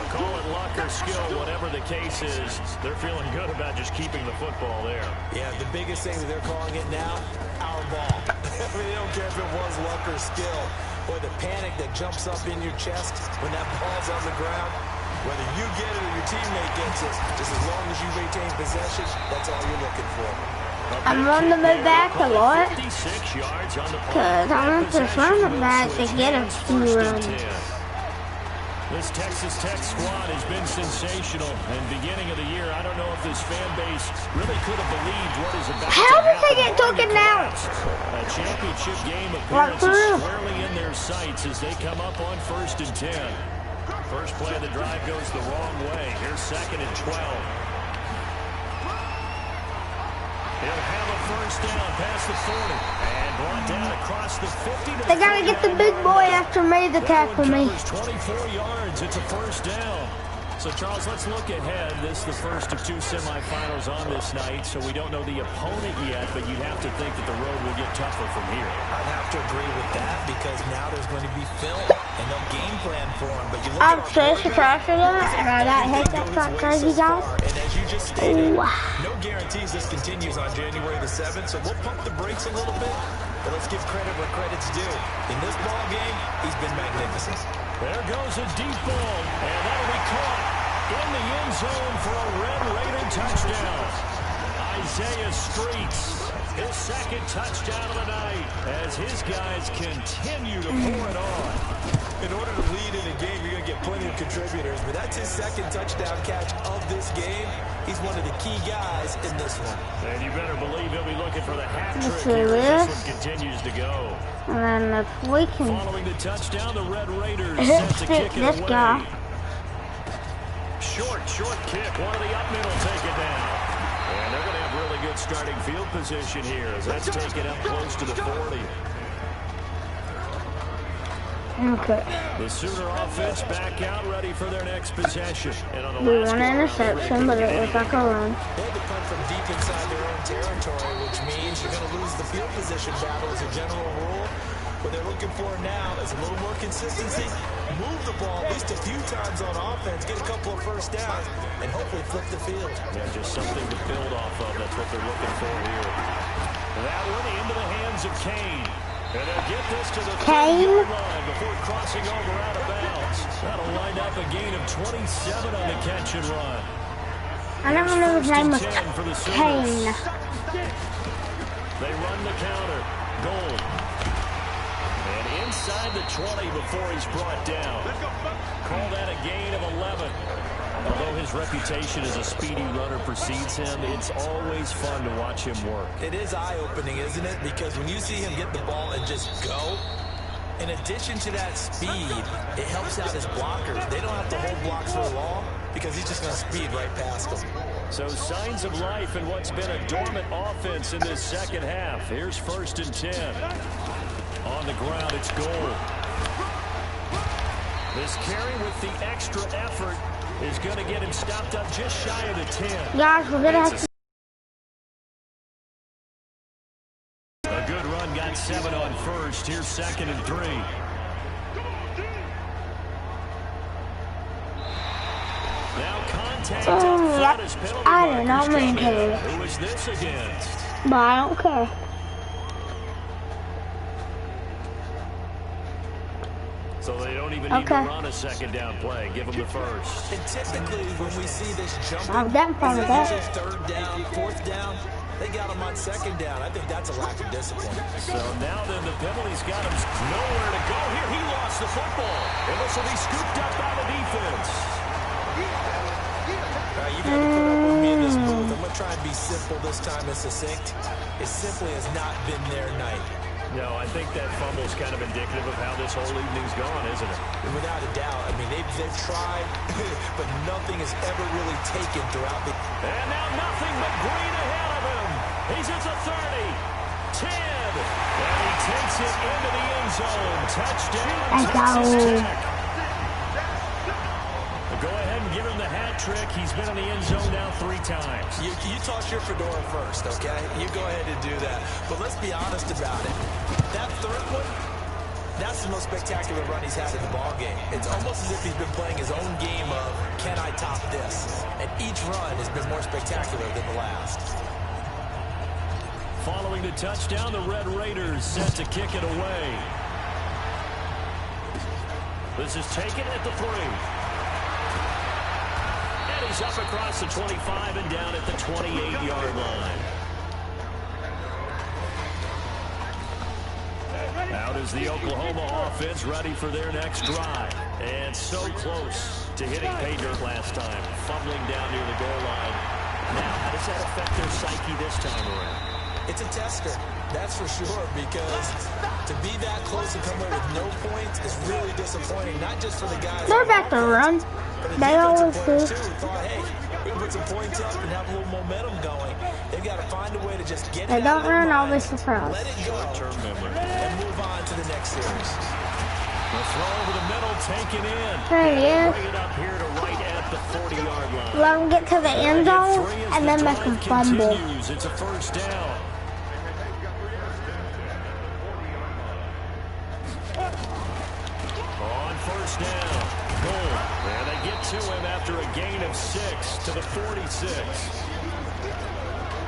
Speaker 11: Call it luck or skill, whatever the case is. They're feeling good about just keeping the football there.
Speaker 13: Yeah, the biggest thing that they're calling it now, our ball. I mean, they don't care if it was luck or skill. Boy, the panic that jumps up in your chest when that ball's on the ground, whether you get it or your teammate gets it, just as long as you maintain possession, that's all you're looking for.
Speaker 1: I'm running the move back a lot because I want this running back to get a few runs.
Speaker 11: This Texas Tech squad has been sensational. And beginning of the year, I don't know if this fan base really could have believed what is about to happen.
Speaker 1: How did they get taken out?
Speaker 11: A championship game appearance is squarely in their sights as they come up on 1st and 10. First play of the drive goes the wrong way. Here's 2nd and 12. He'll have a first down past the 40 and brought down across the 50.
Speaker 1: They gotta get the big boy after me to tackle me.
Speaker 11: 24 yards. It's a first down. So, Charles, let's look ahead. This is the first of 2 semifinals on this night, so we don't know the opponent yet, but you'd have to think that the road will get tougher from here.
Speaker 13: I'd have to agree with that because now there's going to be film and no game plan for him. But you look
Speaker 1: I'm so surprised for that, and I got hit that crazy guy.
Speaker 13: And as you just stated, no guarantees this continues on January the 7th, so we'll pump the brakes a little bit, but let's give credit where credit's due. In this ball game, he's been magnificent.
Speaker 11: There goes a deep ball, and that'll be caught in the end zone for a Red Raider touchdown. Isaiah Streets, his 2nd touchdown of the night, as his guys continue to pour it on.
Speaker 13: In order to lead in a game, you're going to get plenty of contributors, but that's his 2nd touchdown catch of this game. He's one of the key guys in this one.
Speaker 11: And you better believe he'll be looking for the hat trick here as this one continues to go.
Speaker 1: And if we can
Speaker 11: following the touchdown, the Red Raiders set to kick it away.
Speaker 1: Guy.
Speaker 11: Short kick. One of the up middle take it down. And they're going to have really good starting field position here as that's taken up close to the 40.
Speaker 1: Okay.
Speaker 11: The Sooner offense back out, ready for their next possession. And on the
Speaker 1: we won an interception, but it was like a run.
Speaker 13: They had to punt from deep inside their own territory, which means you're going to lose the field position battle as a general rule. What they're looking for now is a little more consistency. Move the ball at least a few times on offense, get a couple of first downs, and hopefully flip the field.
Speaker 11: Yeah, just something to build off of. That's what they're looking for here. That one into the hands of Kane. And they'll get this to the 30-yard line before crossing over out of bounds. That'll line up a gain of 27 on the catch and run.
Speaker 1: I don't know his name was
Speaker 11: Kane. They run the counter. Gold. And inside the 20 before he's brought down. Call that a gain of 11. Although his reputation as a speedy runner precedes him, it's always fun to watch him work.
Speaker 13: It is eye-opening, isn't it? Because when you see him get the ball and just go, in addition to that speed, it helps out his blockers. They don't have to hold blocks for long because he's just going to speed right past them.
Speaker 11: So signs of life in what's been a dormant offense in this second half. Here's 1st and 10. On the ground, it's Gold. This carry with the extra effort is going to get him stopped up just shy of the 10.
Speaker 1: Guys, we're going to have to...
Speaker 11: A good run, got 7 on 1st. Here's 2nd and 3. Now contact up front as penalty
Speaker 1: I do not mean to.
Speaker 11: Who is this against?
Speaker 1: But I don't care.
Speaker 11: So they don't even need to run a 2nd down play. Give them the 1st.
Speaker 13: And typically when we see this jump,
Speaker 1: I'm down for that.
Speaker 13: 3rd down, 4th down, They got him on second down. I think that's a lack of discipline.
Speaker 11: So now then the penalty's got him nowhere to go here. He lost the football. And this will be scooped up by the defense.
Speaker 13: You got to put up with me in this booth. I'm going to try and be simple this time and succinct. It simply has not been their night.
Speaker 11: No, I think that fumble's kind of indicative of how this whole evening's gone, isn't it?
Speaker 13: Without a doubt. I mean, they've tried, but nothing has ever really taken throughout the...
Speaker 11: And now nothing but green ahead of him. He's at the 30, 10, and he takes it into the end zone. Touchdown, Texas Tech. Go ahead and give him the hat trick. He's been in the end zone now 3 times.
Speaker 13: You toss your fedora first, okay? You go ahead and do that. But let's be honest about it. That third one, that's the most spectacular run he's had in the ballgame. It's almost as if he's been playing his own game of, can I top this? And each run has been more spectacular than the last.
Speaker 11: Following the touchdown, the Red Raiders set to kick it away. This is taken at the 3. He's up across the 25 and down at the 28-yard line. Out is the Oklahoma offense ready for their next drive. And so close to hitting pay dirt last time. Fumbling down near the goal line. Now, how does that affect their psyche this time around?
Speaker 13: It's a tester, that's for sure, because to be that close and come away with no points is really disappointing, not just for the guys.
Speaker 1: They're back to run. They always do.
Speaker 13: Thought, hey, we can put some points up and have a little momentum going. They've got to find a way to just get it
Speaker 1: They don't run all this across.
Speaker 13: Let it go and move on to the next series.
Speaker 11: The throw over the middle, taken in.
Speaker 1: There
Speaker 11: Bring it up here to right at the 40-yard line.
Speaker 1: Let them get to the end zone and then make them fumble.
Speaker 11: It's a first down. On first down, goal. And they get to him after a gain of 6 to the 46.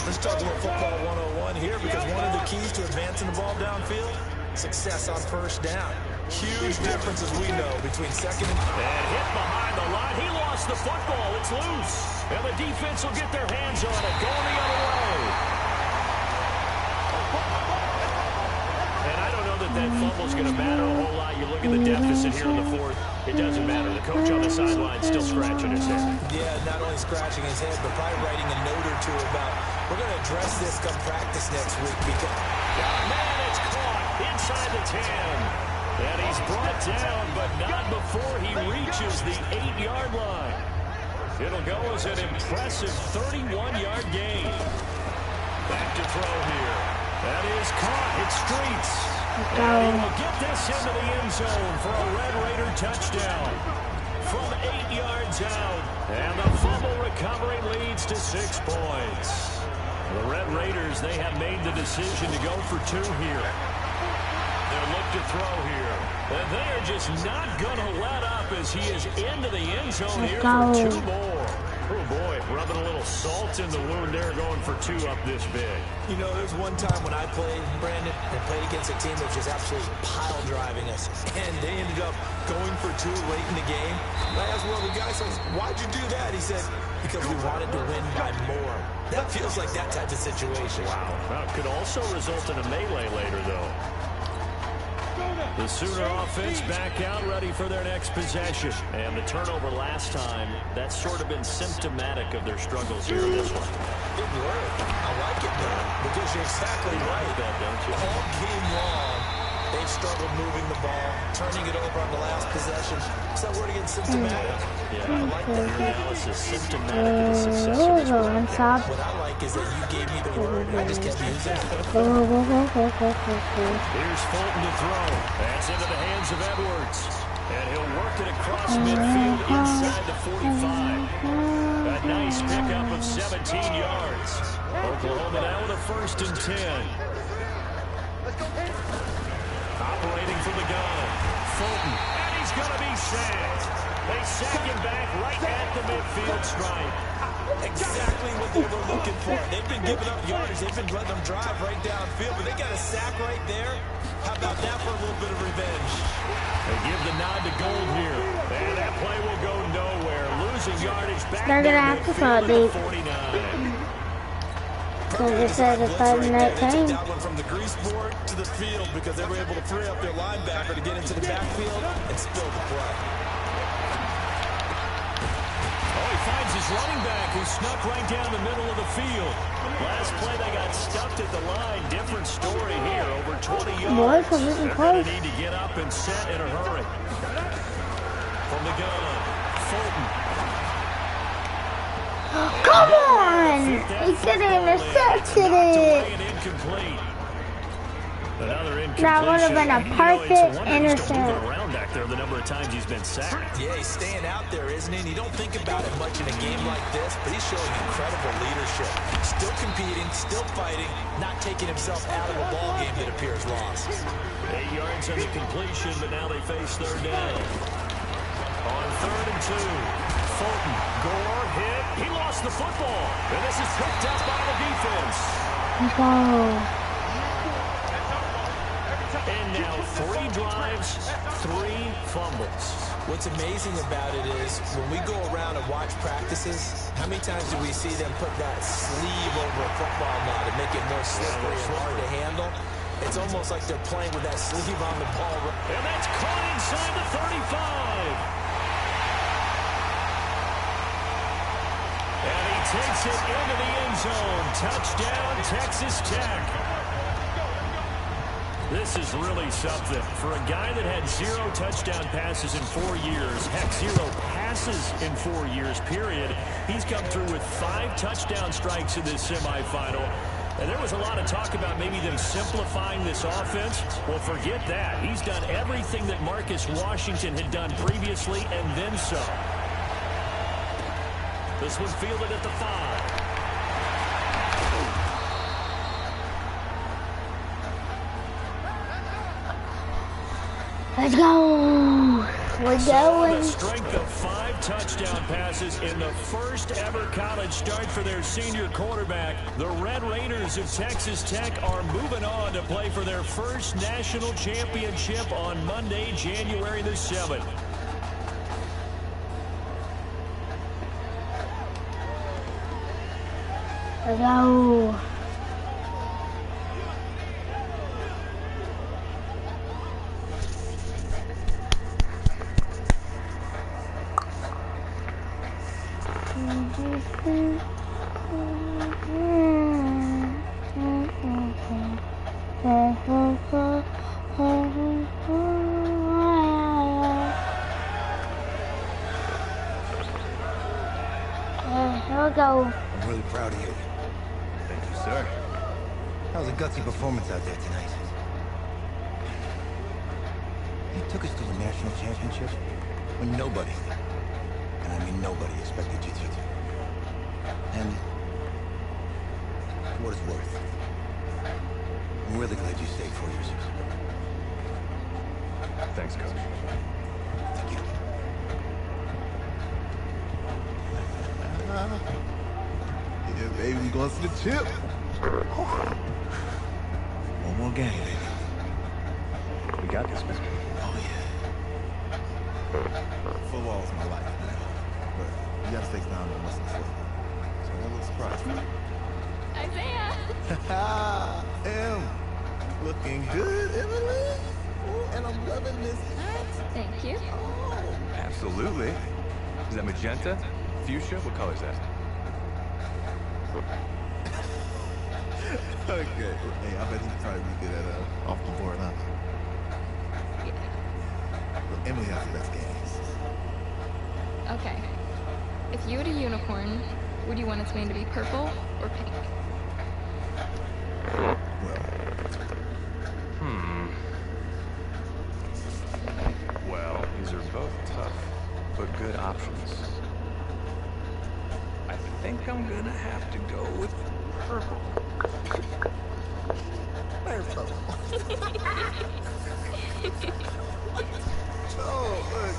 Speaker 13: Let's talk a little football 101 here, because one of the keys to advancing the ball downfield, success on first down. Huge difference, as we know, between second and...
Speaker 11: And hit behind the line. He lost the football. It's loose. And the defense will get their hands on it. Going the other way. And I don't know that fumble's going to matter a whole lot. You look at the deficit here in the 4th. It doesn't matter. The coach on the sideline still scratching his head.
Speaker 13: Yeah, not only scratching his head, but probably writing a note or two about, we're going to address this come practice next week. Because...
Speaker 11: Man, it's caught inside the 10. And he's brought down, but not before he reaches the 8-yard line. It'll go as an impressive 31-yard gain. Back to throw here. That is caught. It's Streets. And he will get this into the end zone for a Red Raider touchdown. From 8 yards out. And the fumble recovery leads to 6 points. The Red Raiders, they have made the decision to go for 2 here. They'll look to throw here. And they are just not going to let up as he is into the end zone here for 2 more. Oh, boy, rubbing a little salt in the wound there, going for 2 up this big.
Speaker 13: You know, there's one time when I played, Brandon, and played against a team that was just absolutely pile driving us. And they ended up going for 2 late in the game. And I asked one of the guys, why'd you do that? He said, because we wanted to win by more. That feels like that type of situation.
Speaker 11: Wow. Well, it could also result in a melee later, though. The Sooner offense back out, ready for their next possession. And the turnover last time, that's sort of been symptomatic of their struggles here in this one.
Speaker 13: Good word. I like it, man, because you're exactly right.
Speaker 11: That, don't you?
Speaker 13: All game long, they've struggled moving the ball, turning it over on the last possession. Is that word again, symptomatic?
Speaker 11: Yeah, I like that analysis, symptomatic of the success of this one.
Speaker 13: What I like is that you gave me the word, I just kept using it.
Speaker 11: Here's Fulton to throw. That's into the hands of Edwards. And he'll work it across midfield inside the 45. A nice pickup of 17 yards. Oklahoma now with a 1st and 10. Operating from the gun. Fulton. And he's going to be sacked. They sack him back right at the midfield stripe.
Speaker 13: Exactly what they were looking for. They've been giving up yards. They've been letting them drive right downfield, but they got a sack right there. How about that for a little bit of revenge?
Speaker 11: They give the nod to Gold here. And that play will go nowhere. Losing yardage back
Speaker 1: They're going to have to throw it deep.
Speaker 11: 49.
Speaker 1: Because it says it's 3rd and 18.
Speaker 13: That one from the grease board to the field because they were able to free up their linebacker to get into the backfield and spill the play.
Speaker 11: Oh, he finds his running back who snuck right down the middle of the field. Last play they got stuffed at the line. Different story here. Over 20 yards. They're going to need to get up and set in a hurry. From the gun, Fulton.
Speaker 1: Come on! He could have intercepted it. That would have been a perfect intercept.
Speaker 11: Around back there, the number of times he's been sacked.
Speaker 13: Yeah, he's staying out there, isn't he? And you don't think about it much in a game like this, but he's showing incredible leadership. Still competing, still fighting, not taking himself out of a ball game that appears lost.
Speaker 11: 8 yards on the completion, but now they face 3rd down. On 3rd and 2, Fulton, Gore, hit. He lost the football, and this is picked up by the defense.
Speaker 1: Let's go.
Speaker 11: And now 3 drives, 3 fumbles.
Speaker 13: What's amazing about it is when we go around and watch practices, how many times do we see them put that sleeve over a football now to make it more slippery and hard to handle? It's almost like they're playing with that sleeve on the ball.
Speaker 11: And that's caught inside the 35. And he takes it into the end zone. Touchdown, Texas Tech. This is really something. For a guy that had 0 touchdown passes in 4 years, heck, 0 passes in 4 years, period, he's come through with 5 touchdown strikes in this semifinal. And there was a lot of talk about maybe them simplifying this offense. Well, forget that. He's done everything that Marcus Washington had done previously and then some. This one fielded at the 5.
Speaker 1: Let's go. We're going.
Speaker 11: The strength of 5 touchdown passes in the first ever college start for their senior quarterback. The Red Raiders of Texas Tech are moving on to play for their first national championship on Monday, January the 7th.
Speaker 1: Let's go. Here we go.
Speaker 2: I'm really proud of you.
Speaker 3: Thank you, sir.
Speaker 2: That was a gutsy performance out there tonight. You took us to a national championship when nobody, and I mean nobody, expected you to. And for what it's worth, I'm really glad you stayed 4 years ago.
Speaker 3: Thanks, Coach.
Speaker 2: Thank you.
Speaker 10: Yeah, baby, we going to the chip. One more game, baby.
Speaker 3: We got this, man.
Speaker 10: Oh, yeah. Football is my life, man. But you got to take down the muscle foot. So I'm a little surprised.
Speaker 8: Isaiah!
Speaker 10: M, looking good, Emily. Ooh, and I'm loving this hat.
Speaker 8: Thank you.
Speaker 10: Oh.
Speaker 3: Absolutely. Is that magenta? Fuchsia? What color is that?
Speaker 10: Okay. Hey, I bet he'd probably be good at off the board, huh?
Speaker 8: Yeah.
Speaker 10: Well, Emily has the best games.
Speaker 8: Okay. If you had a unicorn, would you want its mane to be purple or pink?
Speaker 3: Well, these are both tough, but good options. I think I'm gonna have to go with purple.
Speaker 10: Purple. Oh, look.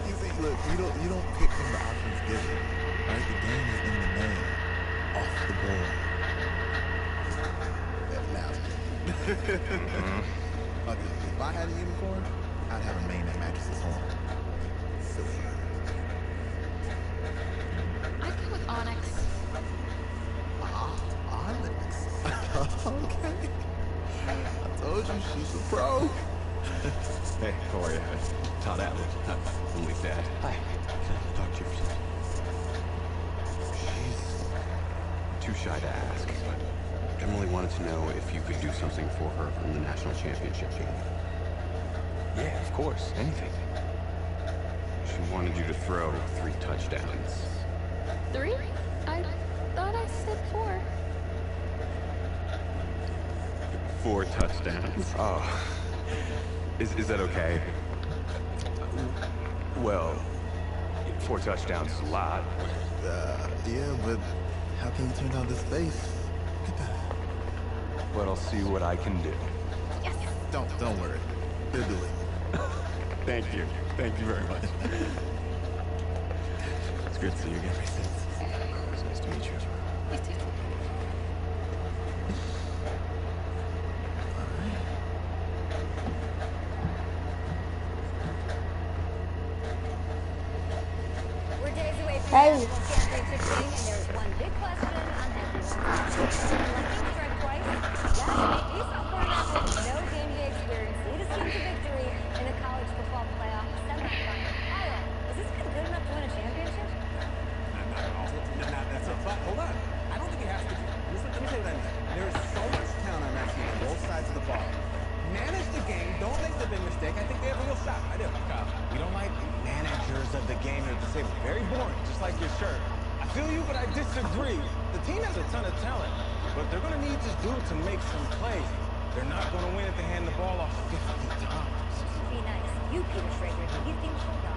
Speaker 10: You see, look, you don't pick from the options given. Right? The game is in the name. Off the board. That master. Okay, if I had a unicorn, I'd have a mane that matches his horn. Silly.
Speaker 8: I'd go with Onyx.
Speaker 10: Onyx? she's a pro.
Speaker 3: Hey, how are you? Todd Atwood. I'm Lee's dad. Hi. Can I talk to you for something? She's too shy to ask, but Emily wanted to know if you could do something for her in the national championship game. Yeah, of course. Anything. She wanted you to throw 3 touchdowns.
Speaker 14: 3? I thought I said 4.
Speaker 3: 4 touchdowns. Oh. Is that okay? Well, 4 touchdowns is a lot.
Speaker 10: Yeah, but how can you turn down this face? Look at that.
Speaker 3: But I'll see what I can do.
Speaker 14: Yes.
Speaker 10: Don't worry. He'll do it.
Speaker 3: Thank you. Thank you very much. It's good to see you again. It's nice to meet you.
Speaker 5: We're days away from
Speaker 1: Hey.
Speaker 5: the national championship game, and there's one big question on everyone's mind. Lightning strike twice. Last week, East quarterback with no game day experience lead his team to victory in the college football playoff semifinal. Kyle, is this kid good enough to win a championship?
Speaker 6: Not at all. That's a but hold on. I don't think he has to be. Let me tell you what I mean. There is so much talent on that team on both sides of the ball. Manage the game. Don't make the big mistake. I think they have a real shot. I do. Kyle, we don't like managers of the game here at the table. Very boring, just like your shirt. I feel you, but I disagree. The team has a ton of talent, but they're going to need this dude to make some plays. They're not going to win if they hand the ball off 50 times.
Speaker 5: Be nice. You, Peter Schrager, do you think Hold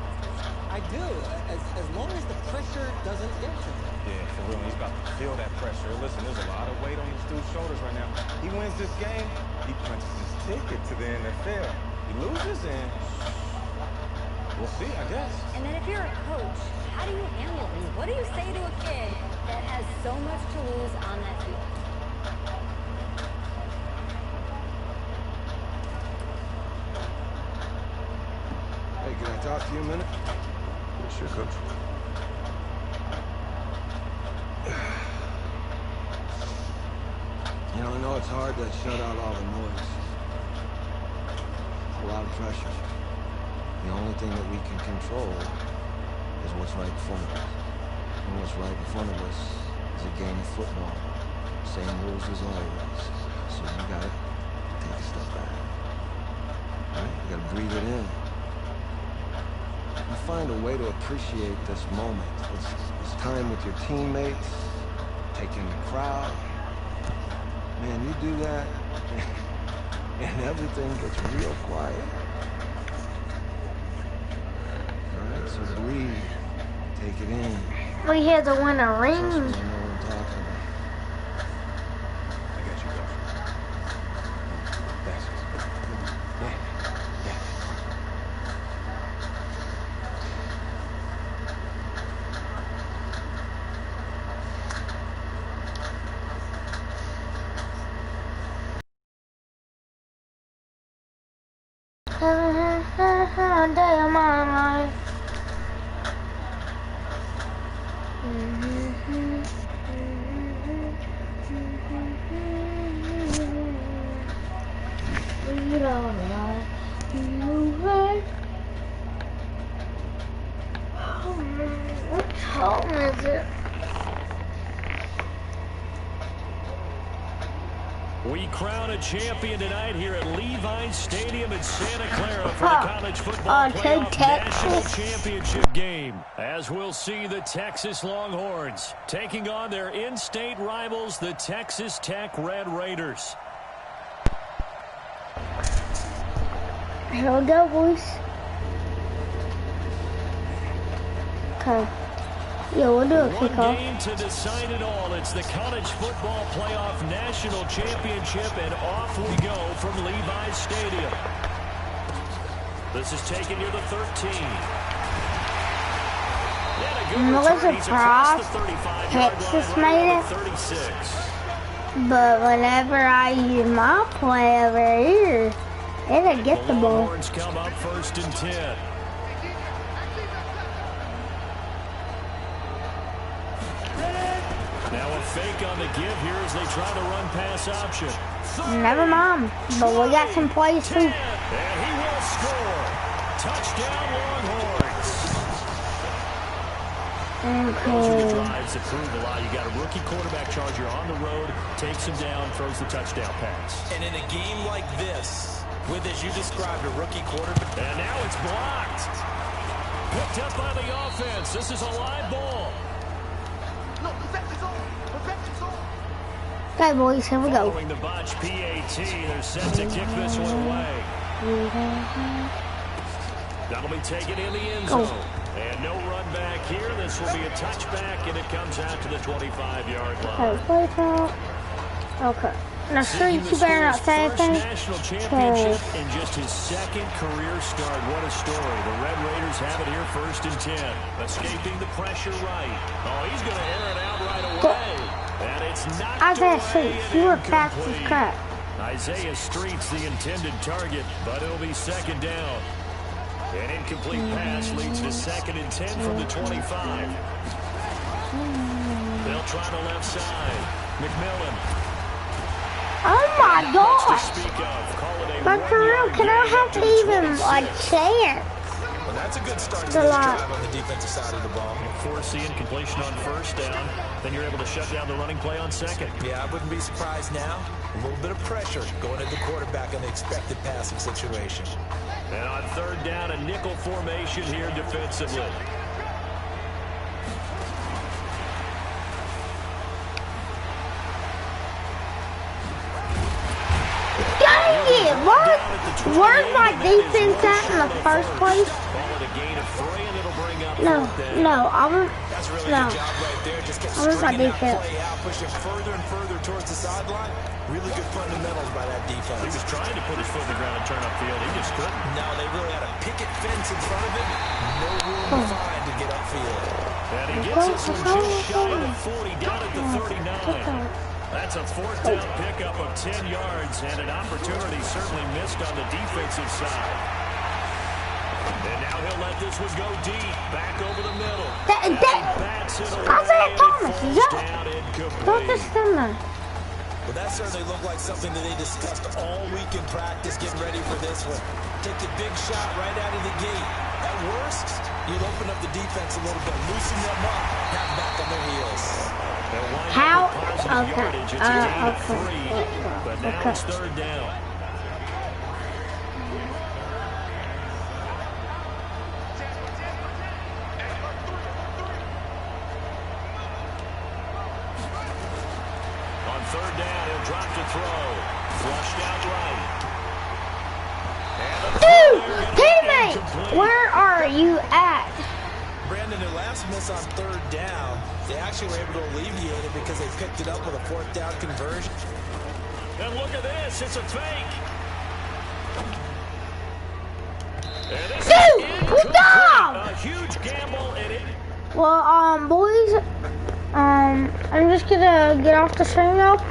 Speaker 6: I do, as long as the pressure doesn't get to him. Yeah, for real, he's about to feel that pressure. Listen, there's a lot of weight on this dude's shoulders right now. He wins this game, he punches his ticket to the NFL. He loses, and we'll see, I guess.
Speaker 5: And then if you're a coach, how do you handle this? What do you say to a kid that has so much to lose on that field?
Speaker 7: Hey, can I talk to you a minute?
Speaker 3: Sure, Coach.
Speaker 7: You know, I know it's hard to shut out all the noise. It's a lot of pressure. The only thing that we can control is what's right in front of us. And what's right in front of us is a game of football. Same rules as always. So you gotta take a step back. All right? You gotta breathe it in. You find a way to appreciate this moment. It's time with your teammates, taking the crowd. Man, you do that, and everything gets real quiet. All right, so breathe, take it in.
Speaker 1: We had to win a
Speaker 7: Trust me,
Speaker 1: ring.
Speaker 7: I know what I'm talking about.
Speaker 3: I got you, Coach. Thanks. Yeah.
Speaker 1: Day of my life. We don't know. What time is it?
Speaker 11: We crown a champion tonight here at Levi's Stadium in Santa Clara for the College Football Playoff National Championship game. As we'll see the Texas Longhorns taking on their in-state rivals, the Texas Tech Red Raiders.
Speaker 1: Here we go, boys. Okay. Yeah, we'll do a kickoff.
Speaker 11: One game to decide it all. It's the College Football Playoff National Championship, and off we go from Levi's Stadium. This is taken near the 13.
Speaker 1: Melissa Frost, Texas made it.
Speaker 11: 36.
Speaker 1: But whenever I use my play over here, it'll get the ball.
Speaker 11: Longhorns come up 1st and 10. Now a fake on the give here as they try to run pass option.
Speaker 1: Never mind, but we got some plays too.
Speaker 11: And he will score. Touchdown, Longhorns. Those are the drives that prove a lot. You got a rookie quarterback charger on the road, takes him down, throws the touchdown pass.
Speaker 13: And in a game like this, with, as you described, a rookie quarterback.
Speaker 11: And now it's blocked. Picked up by the offense. This is a live ball.
Speaker 1: Okay, boys, here we go.
Speaker 11: Following the botch PAT, they're set to kick this one away. That'll be taken in the end zone. And no run back here. This will be a touchback, and it comes out to the 25-yard line.
Speaker 1: Okay. Now, sure, you better not say anything.
Speaker 11: National championship in just his second career start. What a story. The Red Raiders have it here, 1st and 10. Escaping the pressure right. Oh, he's going to air it out right away. And it's knocked away
Speaker 1: Streets, you were fast as crap.
Speaker 11: Isaiah Streets, the intended target, but it'll be 2nd down. An incomplete pass leads to 2nd and 10 from the 25. They'll try the left side. McMillan.
Speaker 1: Oh my gosh! But for real, can I have even a chance?
Speaker 13: Well, that's a good start to this drive on the defensive side of the ball.
Speaker 11: Force the incompletion on 1st down, then you're able to shut down the running play on 2nd.
Speaker 13: Yeah, I wouldn't be surprised now. A little bit of pressure going at the quarterback in the expected passing situation.
Speaker 11: And on 3rd down, a nickel formation here defensively.
Speaker 1: Dang it! Where's my defense at in the first place? No, I was my defense.
Speaker 13: Pushing further and further towards the sideline. Really good fundamentals by that defense.
Speaker 11: He was trying to put his foot in the ground and turn upfield. He just couldn't.
Speaker 13: No, they really had a picket fence in front of him. No room to find to get upfield.
Speaker 11: And he gets this one just shy of the 40, down at the 39. That's a 4th down pickup of 10 yards, and an opportunity certainly missed on the defensive side. And now he'll let this one go deep, back over the middle.
Speaker 1: Isaiah Thomas, don't just stand there.
Speaker 13: Well, that certainly looked like something that they discussed all week in practice, getting ready for this one. Take a big shot right out of the gate. At worst, you'll open up the defense a little bit, loosen them up, have back on their heels.
Speaker 1: How? Okay.
Speaker 11: But now it's 3rd down. On 3rd down, he'll drop to throw. Flushed out right.
Speaker 1: Dude, teammate, where are you at?
Speaker 13: Brandon, their last miss on 3rd down, they actually were able to alleviate it because they picked it up with a 4th down conversion.
Speaker 11: And look at this, it's a fake.
Speaker 1: Dude, good job!
Speaker 11: A huge gamble in it.
Speaker 1: Well, boys, I'm just gonna get off the stream now.